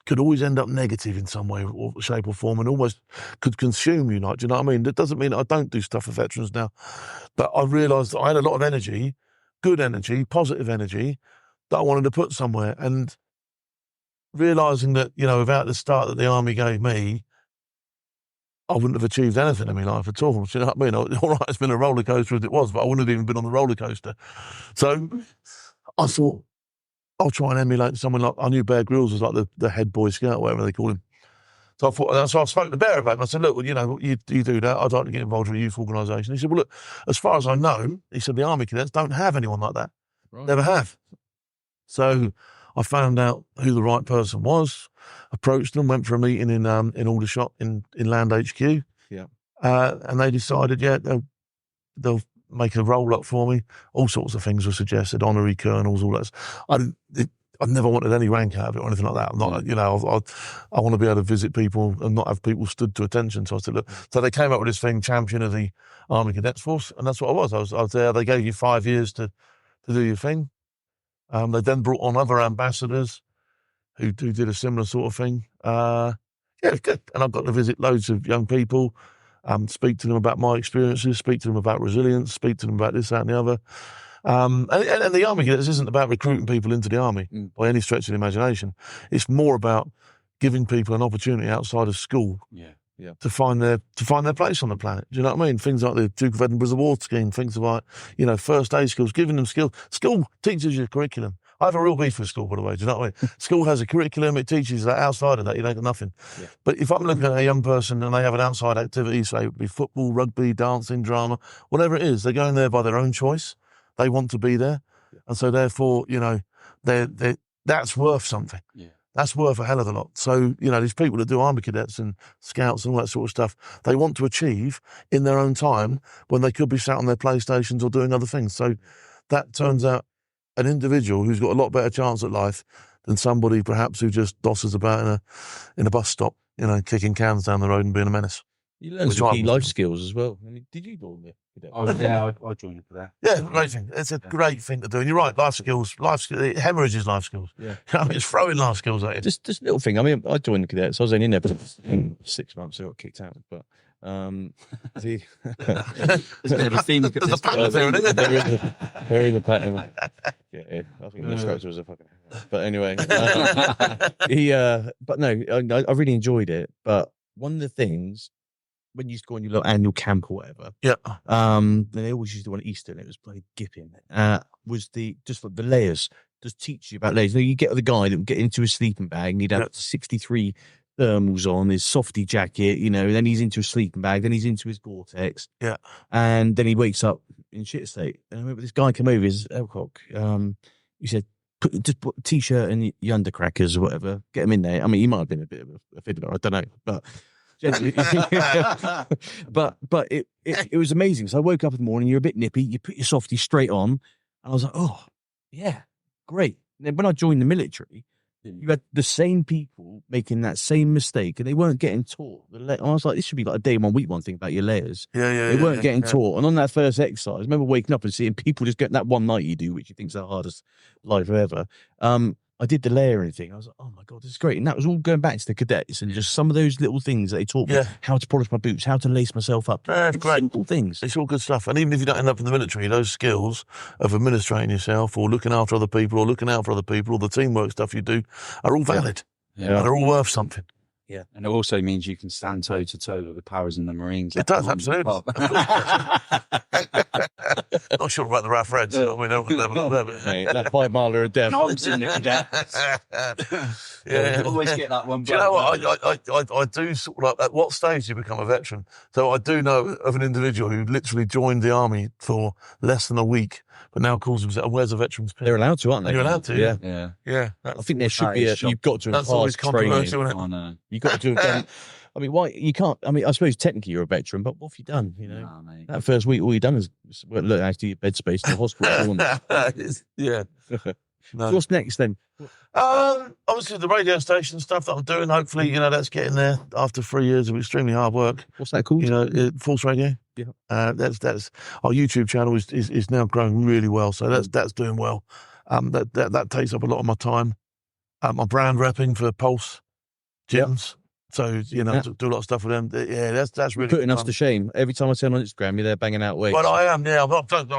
Speaker 2: could always end up negative in some way or shape or form, and almost could consume you, like, do you know what I mean? That doesn't mean that I don't do stuff for veterans now, but I realised that I had a lot of energy, good energy, positive energy, that I wanted to put somewhere, and realising that, you know, without the start that the army gave me, I wouldn't have achieved anything in my life at all. Do you know what I mean? All right, it's been a roller coaster as it was, but I wouldn't have even been on the roller coaster. So I thought, I'll try and emulate someone like, I knew Bear Grylls was like the head Boy Scout, whatever they call him. So I spoke to Bear about him. I said, look, well, you know, you do that. I'd like to get involved with a youth organisation. He said, well, look, as far as I know, he said, the Army cadets don't have anyone like that. Right. Never have. So I found out who the right person was, approached them, went for a meeting in Aldershot in Land HQ.
Speaker 4: Yeah.
Speaker 2: And they decided, they'll make a roll up for me. All sorts of things were suggested, honorary colonels, all that. I never wanted any rank out of it or anything like that. I'm not, you know, I want to be able to visit people and not have people stood to attention. So I said, look, so they came up with this thing, champion of the Army Cadets Force, and that's what I was. I was there. They gave you 5 years to do your thing. They then brought on other ambassadors who did a similar sort of thing. It was good. And I got to visit loads of young people, speak to them about my experiences, speak to them about resilience, speak to them about this, that, and the other. And the Army Cadets isn't about recruiting people into the Army by any stretch of the imagination. It's more about giving people an opportunity outside of school to find their place on the planet. Do you know what I mean? Things like the Duke of Edinburgh's award scheme, things like, you know, first aid skills, giving them skills. School teaches you curriculum. I have a real beef with school, by the way. Do you know what I mean? School has a curriculum. It teaches that. Outside of that, you don't get nothing. Yeah. But if I'm looking at a young person and they have an outside activity, say it would be football, rugby, dancing, drama, whatever it is, they're going there by their own choice. They want to be there. And so therefore, you know, that's worth something. Yeah. That's worth a hell of a lot. So, you know, these people that do Army Cadets and Scouts and all that sort of stuff, they want to achieve in their own time when they could be sat on their PlayStations or doing other things. So that turns out an individual who's got a lot better chance at life than somebody perhaps who just dosses about in a bus stop, you know, kicking cans down the road and being a menace.
Speaker 4: You learn some key life skills as well. I mean, did you join the cadets?
Speaker 3: Oh, yeah, I joined you for that.
Speaker 2: Yeah, great thing. It's a great thing to do. And you're right, life skills, hemorrhage is life skills. Yeah. I mean, it's throwing life skills at you.
Speaker 4: Just a little thing. I mean, I joined the cadets. I was only in there for 6 months, so I got kicked out. But there's
Speaker 2: a theme. There's a pattern there, isn't there?
Speaker 4: There is a pattern. Yeah, I think the instructor was a fucking... But anyway. But no, I really enjoyed it. But one of the things... when you used to go on your little annual camp or whatever, they always used to do one at Easter, and it was bloody gipping. Was the layers, just teach you about layers. You get the guy that would get into his sleeping bag, and he'd have 63 thermals on, his softy jacket, you know, and then he's into a sleeping bag, then he's into his Gore-Tex, and then he wakes up in shit state. And I remember this guy came over, his Elcock, he said, just put a t-shirt and your undercrackers or whatever, get him in there. I mean, he might have been a bit of a fiddler, I don't know, but but it was amazing. So I woke up in the morning, you're a bit nippy, you put your softy straight on, and I was like, oh yeah, great. And then when I joined the military, you had the same people making that same mistake, and they weren't getting taught. I was like, this should be like a day one, week one thing about your layers. They weren't getting taught. And on that first exercise, I remember waking up and seeing people just getting that one night you do, which you think's the hardest life ever. I did the layering thing. I was like, oh my God, this is great. And that was all going back to the cadets and just some of those little things that they taught me. How to polish my boots, how to lace myself up.
Speaker 2: That's great.
Speaker 4: Simple things.
Speaker 2: It's all good stuff. And even if you don't end up in the military, those skills of administrating yourself or looking after other people or looking out for other people or the teamwork stuff you do are all valid. Yeah. And they're all worth something.
Speaker 3: Yeah. And it also means you can stand toe to toe with the powers in the Marines.
Speaker 2: It does, absolutely. Not sure about the RAF Reds. I mean,
Speaker 4: that 5 miler a death.
Speaker 3: Always get that one.
Speaker 2: Do you know what? I do sort of like, at what stage do you become a veteran? So I do know of an individual who literally joined the army for less than a week, but now calls himself, where's a veteran's pin?
Speaker 4: They're allowed to, aren't they?
Speaker 2: You're allowed to.
Speaker 4: Yeah. I think there should be you've got to
Speaker 2: impart training.
Speaker 4: I know. You've got to have done. I mean, why you can't? I mean, I suppose technically you're a veteran, but what have you done? You know, that first week, all you've done is look after your bed space in the hospital.
Speaker 2: Yeah.
Speaker 4: So what's next then?
Speaker 2: Obviously the radio station stuff that I'm doing. Hopefully, you know, that's getting there after 3 years of extremely hard work.
Speaker 4: What's that called?
Speaker 2: You know, Force Radio.
Speaker 4: Yeah.
Speaker 2: That's our YouTube channel is now growing really well. So that's doing well. That takes up a lot of my time. My brand repping for Pulse gyms. So, you know, do a lot of stuff with them. Yeah, that's really
Speaker 4: putting us to shame. Every time I turn on Instagram, you're there banging out weights.
Speaker 2: Well, I am, yeah. I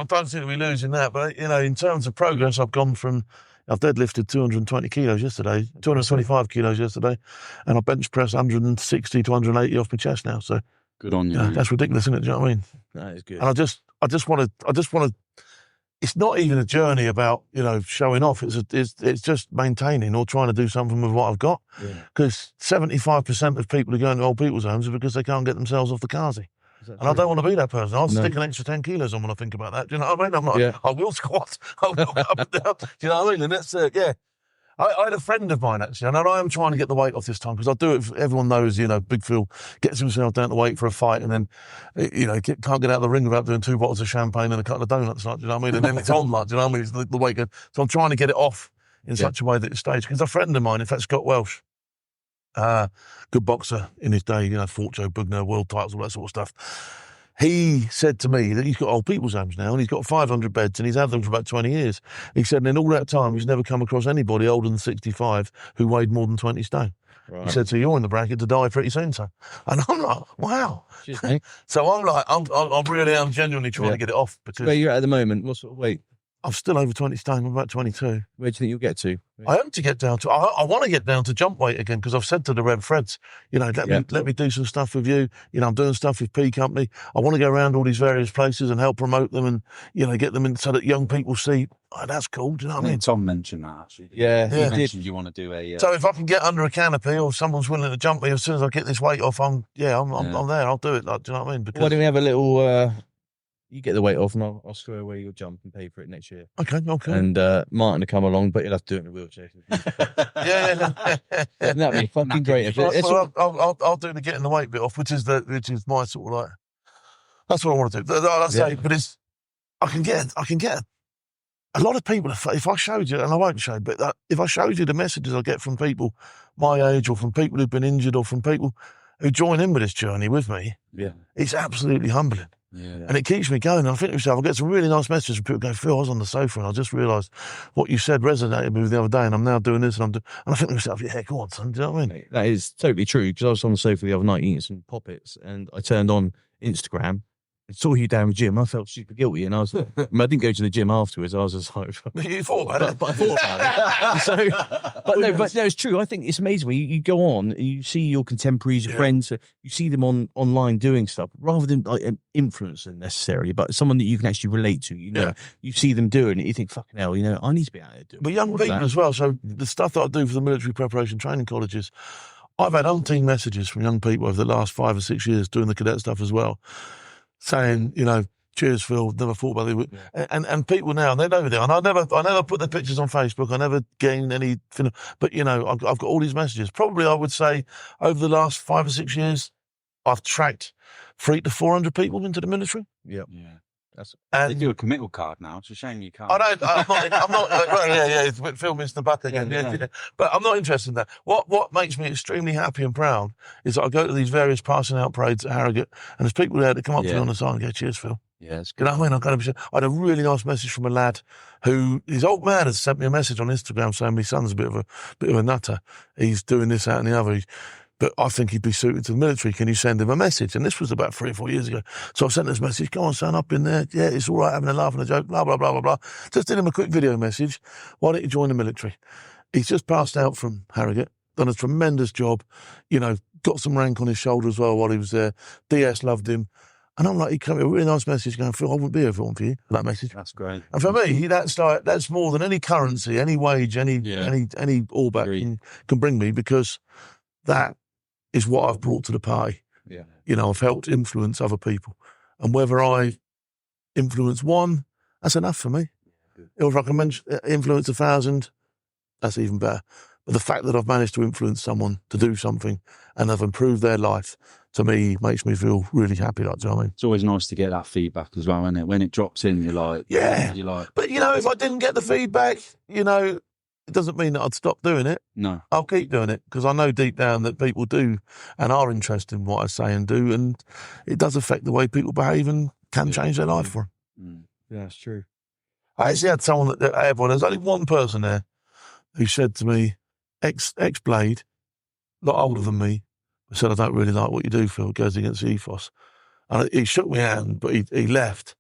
Speaker 2: don't seem to be losing that. But, you know, in terms of progress, I've deadlifted 220 kilos yesterday, 225 kilos yesterday, and I bench press 160 to 180 off my chest now. So
Speaker 3: good on you.
Speaker 2: That's ridiculous, isn't it? Do you know what I mean?
Speaker 4: That is good.
Speaker 2: And I just want to, it's not even a journey about, showing off. It's just maintaining or trying to do something with what I've got. Because 75% of people who go into old people's homes are because they can't get themselves off the carsy. And I don't want to be that person. I'll stick an extra 10 kilos on when I think about that. Do you know what I mean? I'm not, I will squat. I will go up and down. Do you know what I mean? And that's, I had a friend of mine, actually, and I am trying to get the weight off this time because I do it. Everyone knows, Big Phil gets himself down to weight for a fight and then, can't get out of the ring without doing 2 bottles of champagne and a couple of donuts, like, do you know what I mean? And then it's on, like, do you know what I mean? It's the weight goes. So I'm trying to get it off in such a way that it stays. Because a friend of mine, in fact, Scott Welsh, good boxer in his day, fought Joe Bugner, world titles, all that sort of stuff. He said to me that he's got old people's homes now and he's got 500 beds and he's had them for about 20 years. He said, and in all that time, he's never come across anybody older than 65 who weighed more than 20 stone. Right. He said, so you're in the bracket to die pretty soon, son. And I'm like, wow. So I'm like, I'm genuinely trying to get it off. Because
Speaker 4: where you're at the moment, what sort of weight?
Speaker 2: I'm still over 20 stone. I'm about 22.
Speaker 4: Where do you think you'll get to?
Speaker 2: I hope to get down to, I want to get down to jump weight again because I've said to the Rev Freds, let me do some stuff with you. I'm doing stuff with P Company. I want to go around all these various places and help promote them and, get them in so that young people see, oh, that's cool. Do you know what I mean?
Speaker 3: Tom mentioned that, actually.
Speaker 4: Yeah.
Speaker 3: He mentioned you want to do a...
Speaker 2: So if I can get under a canopy or someone's willing to jump me as soon as I get this weight off, I'm there. I'll do it. Like, do you know what I mean? Because
Speaker 4: why don't we have a little... You get the weight off and I'll square away your jump and pay for it next year.
Speaker 2: Okay.
Speaker 4: And Martin will come along, but he'll have to do it in a wheelchair. That'd be fucking great.
Speaker 2: I'll do the getting the weight bit off, which is my sort of like, that's what I want to do. I say, but I can get a lot of people, if I showed you, and I won't show, but if I showed you the messages I get from people my age or from people who've been injured or from people who join in with this journey with me, it's absolutely humbling. Yeah. And it keeps me going. And I think to myself, I get some really nice messages from people going, Phil, I was on the sofa and I just realised what you said resonated with me the other day and I'm now doing this and I think to myself, yeah, go on, son, do you know what I mean?
Speaker 4: That is totally true because I was on the sofa the other night eating some poppets and I turned on Instagram and saw you down the gym. I felt super guilty and I didn't go to the gym afterwards. I was just like...
Speaker 2: You thought about it?
Speaker 4: But I thought about it. But no, it's true. I think it's amazing when you go on and you see your contemporaries, your friends, you see them online doing stuff rather than like an influencer necessarily, but someone that you can actually relate to. You see them doing it, you think, fucking hell, I need to be out there doing it.
Speaker 2: But young people as well. So the stuff that I do for the military preparation training colleges, I've had umpteen messages from young people over the last 5 or 6 years doing the cadet stuff as well, saying, cheers, Phil, never thought about it. Yeah. And people now, they know that. And I never put their pictures on Facebook. I never gained anything. But, I've got all these messages. Probably, I would say, over the last 5 or 6 years, I've tracked 300 to 400 people into the military.
Speaker 4: Yep.
Speaker 3: Yeah. They do a committal card now. It's a shame you can't.
Speaker 2: I'm not Phil missed the buck again. Yeah. But I'm not interested in that. What makes me extremely happy and proud is that I go to these various passing out parades at Harrogate and there's people there that come up to me on the side and go, cheers, Phil.
Speaker 3: Yeah, it's
Speaker 2: good. You know what I mean? I had a really nice message from a lad who, his old man has sent me a message on Instagram saying my son's a bit of a nutter. He's doing this, that and the other. But I think he'd be suited to the military. Can you send him a message? And this was about 3 or 4 years ago. So I sent this message, go on, son, I've been there. Yeah, it's all right, having a laugh and a joke, blah, blah, blah, blah, blah. Just did him a quick video message. Why don't you join the military? He's just passed out from Harrogate, done a tremendous job, got some rank on his shoulder as well while he was there. DS loved him. And I'm like, he came with a really nice message going, Phil, I wouldn't be here if it wasn't for you, that message.
Speaker 3: That's great.
Speaker 2: And for me, that's more than any currency, any wage, any all back can bring me because that is what I've brought to the party.
Speaker 3: Yeah.
Speaker 2: I've helped influence other people. And whether I influence one, that's enough for me. Or if I can influence 1,000, that's even better. But the fact that I've managed to influence someone to do something and I've improved their life, to me, makes me feel really happy. Like, do you know what I mean?
Speaker 3: It's always nice to get that feedback as well, isn't it? When it drops in, you're like...
Speaker 2: Yeah. But, if I didn't get the feedback, it doesn't mean that I'd stop doing it.
Speaker 3: No.
Speaker 2: I'll keep doing it because I know deep down that people do and are interested in what I say and do, and it does affect the way people behave and can change their life for them.
Speaker 4: Yeah, that's true.
Speaker 2: I actually had someone at airport, there's only one person there who said to me, ex-Blade, a lot older than me, said, I don't really like what you do, Phil. It goes against the ethos. And he shook my hand, but he left.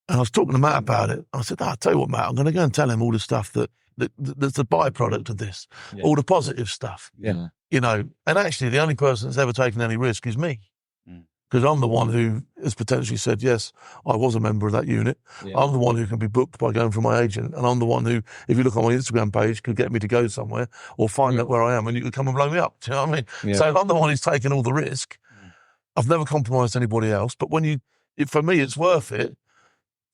Speaker 2: And I was talking to Matt about it. And I said, I'll tell you what, Matt, I'm going to go and tell him all the stuff that's the byproduct of this, all the positive stuff.
Speaker 4: Yeah.
Speaker 2: And actually the only person that's ever taken any risk is me. Because because I'm the one who has potentially said, yes, I was a member of that unit.
Speaker 4: Yeah.
Speaker 2: I'm the one who can be booked by going through my agent. And I'm the one who, if you look on my Instagram page, could get me to go somewhere or find out where I am and you could come and blow me up. Do you know what I mean?
Speaker 4: Yeah.
Speaker 2: So I'm the one who's taking all the risk. I've never compromised anybody else. But for me, it's worth it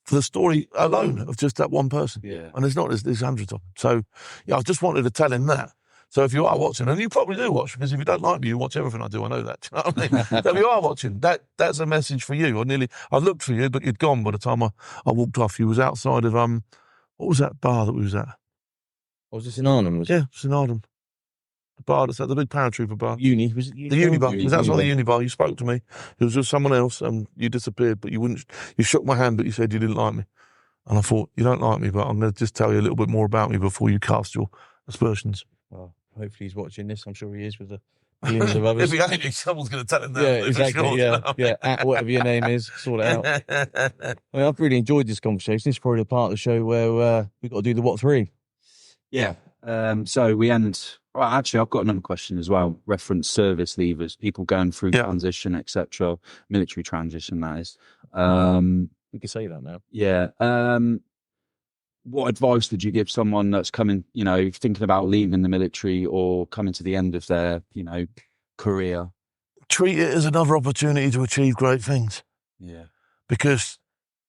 Speaker 2: for the story alone of just that one person.
Speaker 3: Yeah.
Speaker 2: And there's hundreds of them. So yeah, I just wanted to tell him that. So if you are watching, and you probably do watch, because if you don't like me, you watch everything I do. I know that. Do you know what I mean? So if you are watching, that's a message for you. I looked for you, but you'd gone by the time I walked off. You was outside of what was that bar that we was at?
Speaker 4: Was this in Arnhem?
Speaker 2: Yeah, it's in Arnhem. The bar that's at the big paratrooper bar.
Speaker 4: Uni? Was it Uni?
Speaker 2: The Uni bar. It was outside the Uni bar. You spoke to me. It was with someone else, and you disappeared. But you wouldn't. You shook my hand, but you said you didn't like me. And I thought, you don't like me, but I'm going to just tell you a little bit more about me before you cast your aspersions.
Speaker 4: Well, hopefully he's watching this. I'm sure he is with the millions of others.
Speaker 2: If he ain't, someone's going to tell him that.
Speaker 4: Yeah, exactly.
Speaker 2: Sure,
Speaker 4: Yeah,
Speaker 2: you know?
Speaker 4: yeah. At whatever your name is, sort it out. I mean, I've really enjoyed this conversation. This is probably the part of the show where we've got to do the what three.
Speaker 3: Yeah. So we end. Well, actually, I've got another question as well. Reference service leavers, people going through transition, etc. Military transition, that is.
Speaker 4: We can say that now.
Speaker 3: Yeah. What advice would you give someone that's coming, thinking about leaving the military or coming to the end of their, career?
Speaker 2: Treat it as another opportunity to achieve great things.
Speaker 3: Yeah.
Speaker 2: Because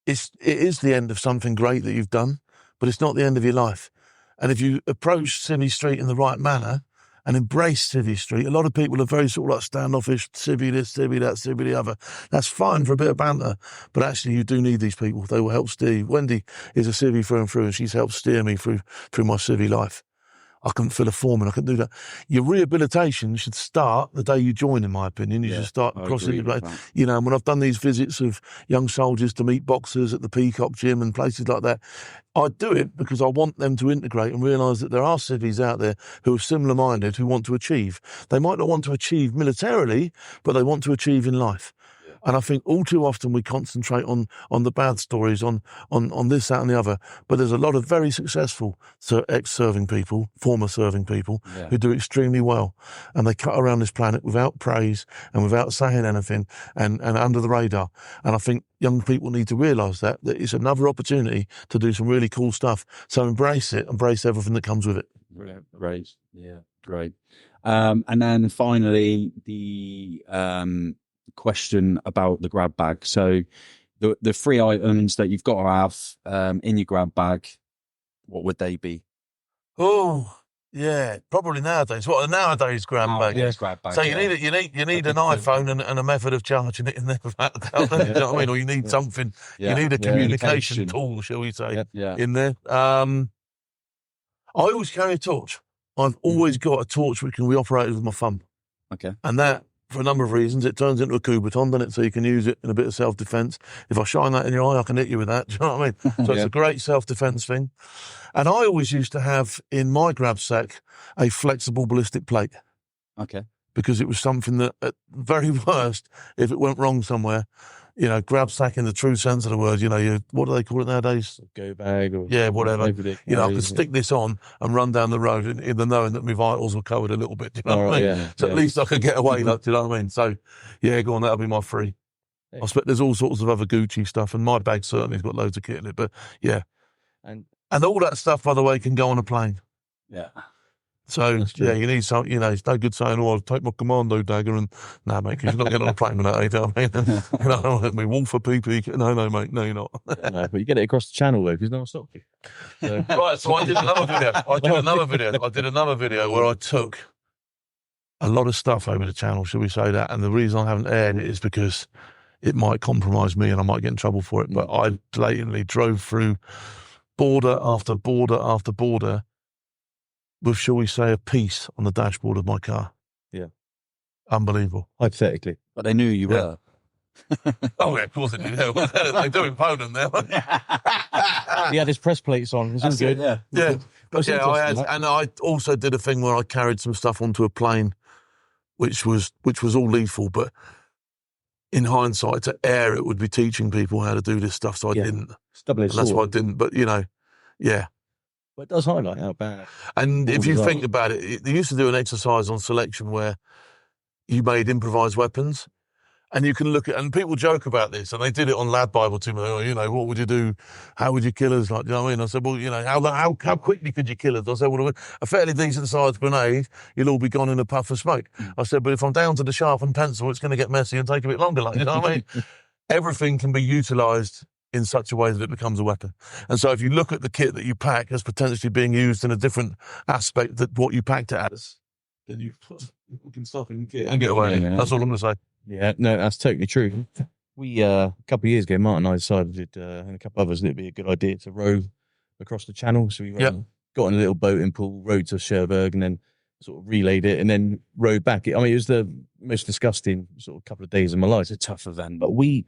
Speaker 2: it is the end of something great that you've done, but it's not the end of your life. And if you approach Civvy Street in the right manner and embrace Civvy Street, a lot of people are very sort of like standoffish, Civvy this, Civvy that, Civvy the other. That's fine for a bit of banter, but actually you do need these people. They will help steer you. Wendy is a Civvy through and through, and she's helped steer me through my Civvy life. I couldn't fill a form and I couldn't do that. Your rehabilitation should start the day you join, in my opinion. You should start cross-integrating. And when I've done these visits of young soldiers to meet boxers at the Peacock Gym and places like that, I do it because I want them to integrate and realise that there are civvies out there who are similar-minded, who want to achieve. They might not want to achieve militarily, but they want to achieve in life. And I think all too often we concentrate on the bad stories, on this, that and the other. But there's a lot of very successful ex-serving people, former serving people, who do extremely well. And they cut around this planet without praise and without saying anything and under the radar. And I think young people need to realise that it's another opportunity to do some really cool stuff. So embrace it, embrace everything that comes with it.
Speaker 3: Brilliant. Great. Yeah, great. And then finally, the question about the grab bag. So the 3 items that you've got to have in your grab bag, what would they be?
Speaker 2: Oh, yeah, probably nowadays. What a nowadays grab bag?
Speaker 3: Yes, grab bag.
Speaker 2: So you need an iPhone and a method of charging it in there. You know what I mean? Or you need something. You need a communication tool, shall we say, in there. I always carry a torch. I've always got a torch which can be operated with my thumb.
Speaker 3: Okay.
Speaker 2: And that, for a number of reasons, it turns into a Coubertin, doesn't it? So you can use it in a bit of self-defence. If I shine that in your eye, I can hit you with that. Do you know what I mean? So it's a great self-defence thing. And I always used to have in my grab sack a flexible ballistic plate.
Speaker 3: Okay.
Speaker 2: Because it was something that, at very worst, if it went wrong somewhere, grab sack in the true sense of the word, what do they call it nowadays?
Speaker 4: Go bag or
Speaker 2: whatever. I could stick this on and run down the road in the knowing that my vitals were covered a little bit. Do you know what I mean?
Speaker 4: Yeah,
Speaker 2: so at least I could get away. Do you know what I mean? So, go on, that'll be my 3. I expect there's all sorts of other Gucci stuff, and my bag certainly has got loads of kit in it. But and all that stuff, by the way, can go on a plane.
Speaker 3: Yeah.
Speaker 2: So, you need some, it's no good saying, I'll take my Commando dagger and, no, mate, because you're not getting on a plane with that, you know what I mean? Wolf for PP. No, mate, no, you're not.
Speaker 4: No, but you get it across the channel, though, because no one stopped you. So.
Speaker 2: Right, so I did another video where I took a lot of stuff over the channel, shall we say that? And the reason I haven't aired it is because it might compromise me and I might get in trouble for it. But I blatantly drove through border after border after border with, shall we say, a piece on the dashboard of my car. Yeah. Unbelievable.
Speaker 4: Hypothetically.
Speaker 3: But they knew you were.
Speaker 2: Oh, yeah, of course they do. They do in Poland now.
Speaker 4: He had his press plates on. It was good.
Speaker 2: Yeah. But I also did a thing where I carried some stuff onto a plane, which was all lethal, but in hindsight, to air it would be teaching people how to do this stuff, so I didn't. And that's why I didn't, but,
Speaker 4: But it does highlight how bad.
Speaker 2: And if you think about it, they used to do an exercise on selection where you made improvised weapons. And you can look at, and people joke about this, and they did it on Lad Bible to me. Oh, what would you do? How would you kill us? Like, you know what I mean? I said, well, how quickly could you kill us? I said, well, a fairly decent sized grenade, you'll all be gone in a puff of smoke. I said, but if I'm down to the sharpened pencil, it's going to get messy and take a bit longer. Like, you know what I mean? Everything can be utilised in such a way that it becomes a weapon. And so if you look at the kit that you pack as potentially being used in a different aspect that what you packed it as, then you can stop and get away. Yeah. That's all I'm going to say.
Speaker 4: Yeah, no, that's totally true. We, a couple of years ago, Martin and I decided, and a couple of others, that it'd be a good idea to row across the channel. So we got in a little boating pool, rowed to Cherbourg, and then sort of relayed it, and then rowed back. I mean, it was the most disgusting sort of couple of days of my life. It's a tough event, but we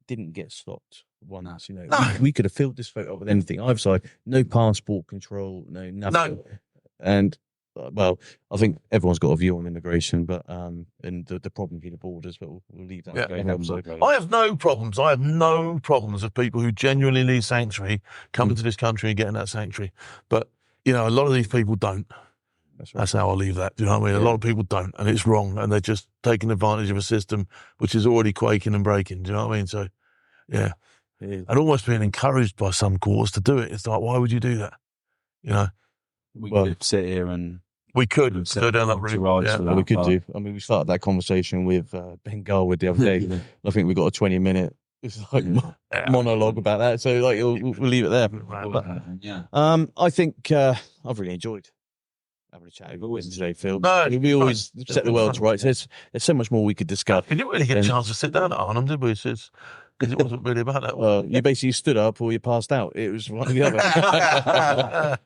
Speaker 4: didn't get stopped once. You know, we could have filled this photo up with anything. I've side, no passport control, no nothing, and. Well, I think everyone's got a view on immigration, but and the problem being the borders, but we'll leave that.
Speaker 2: I have no problems. I have no problems with people who genuinely need sanctuary coming to this country and getting that sanctuary. But a lot of these people don't. That's right. That's how I leave that. Do you know what I mean? A lot of people don't, and it's wrong, and they're just taking advantage of a system which is already quaking and breaking. Do you know what I mean? So, yeah, and almost being encouraged by some courts to do it. It's like, why would you do that?
Speaker 3: We could sit here and
Speaker 2: we could go down that route.
Speaker 4: Yeah, we could do. I mean, we started that conversation with Ben Garwood the other day. I think we got a 20-minute monologue about that. So we'll leave it there. I think I've really enjoyed having a chat with you today, Phil. We always set the world to rights. There's so much more we could discuss.
Speaker 2: We didn't really get a chance to sit down at Arnhem, did we? Because it wasn't really about that.
Speaker 4: Well, you basically stood up or you passed out. It was one or the other.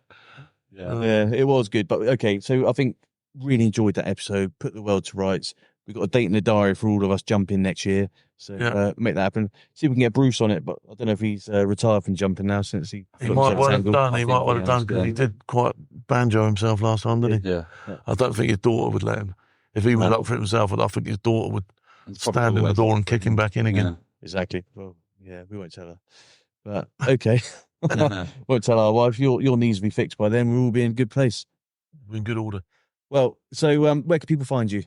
Speaker 4: Yeah, it was good. But okay, so I think really enjoyed that episode. Put the world to rights. We've got a date in the diary for all of us jumping next year. So make that happen. See if we can get Bruce on it. But I don't know if he's retired from jumping now since he
Speaker 2: might well have done. He might well have done because he did quite banjo himself last time, didn't he?
Speaker 3: Yeah.
Speaker 2: I don't think his daughter would let him. If he was up for it himself, I think his daughter would stand in the door and kick him back in again.
Speaker 4: Yeah. Exactly. Well, yeah, we won't tell her. But okay. Won't tell our wife. Your knees will be fixed by then. We'll all be in good place.
Speaker 2: We're in good order.
Speaker 4: Well, so where can people find you?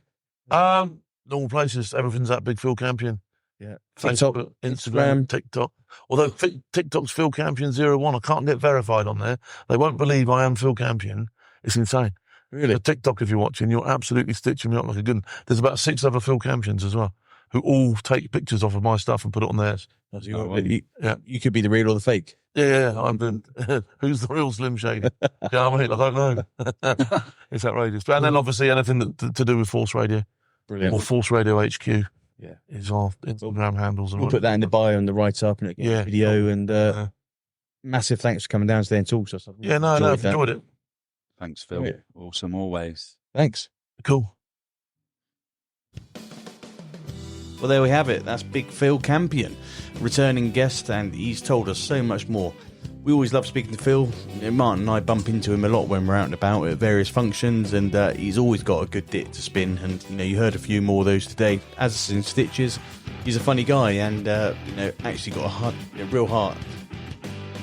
Speaker 2: Normal places. Everything's at Big Phil Campion.
Speaker 4: Yeah.
Speaker 2: TikTok, Facebook, Instagram, TikTok. Although TikTok's Phil Campion 01, I can't get verified on there. They won't believe I am Phil Campion. It's insane.
Speaker 4: Really?
Speaker 2: So TikTok, if you're watching, you're absolutely stitching me up like a good. There's about 6 other Phil Campions as well, who all take pictures off of my stuff and put it on theirs.
Speaker 4: You could be the real or the fake.
Speaker 2: Yeah, I'm the who's the real Slim Shady? Yeah, I mean, I don't know. It's outrageous. And then obviously anything to do with Force Radio.
Speaker 4: Brilliant.
Speaker 2: Or Force Radio HQ. Yeah. Is our Instagram handles. And
Speaker 4: we'll put that in the bio and the write-up and video. And massive thanks for coming down today and talking to us.
Speaker 2: I've enjoyed it.
Speaker 3: Thanks, Phil. Yeah. Awesome, always.
Speaker 4: Thanks.
Speaker 2: Cool.
Speaker 4: Well, there we have it. That's Big Phil Campion, returning guest, and he's told us so much more. We always love speaking to Phil. Martin and I bump into him a lot when we're out and about at various functions, and he's always got a good dit to spin. And you heard a few more of those today. As in Stitches, he's a funny guy, and actually got a real heart.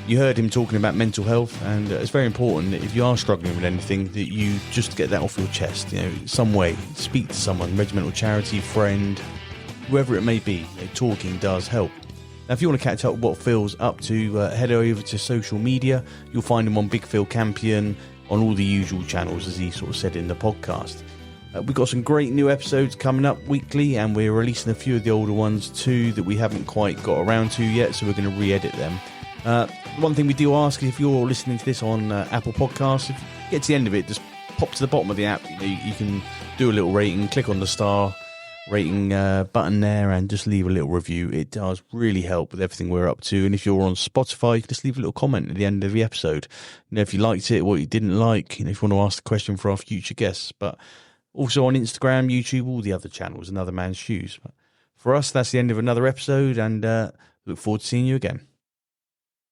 Speaker 4: You heard him talking about mental health, and it's very important that if you are struggling with anything, that you just get that off your chest. Some way, speak to someone, regimental charity, friend, whoever it may be. Talking does help. Now, if you want to catch up with what Phil's up to, head over to social media. You'll find him on Big Phil Campion on all the usual channels, as he sort of said in the podcast. We've got some great new episodes coming up weekly, and we're releasing a few of the older ones too that we haven't quite got around to yet, so we're going to re-edit them. One thing we do ask is if you're listening to this on Apple Podcasts, if you get to the end of it, just pop to the bottom of the app. You can do a little rating, click on the star rating button there, and just leave a little review. It does really help with everything we're up to. And if you're on Spotify, you can just leave a little comment at the end of the episode. If you liked it, what you didn't like, if you want to ask the question for our future guests. But also on Instagram, YouTube, all the other channels, Another Man's Shoes. But for us, that's the end of another episode, and look forward to seeing you again.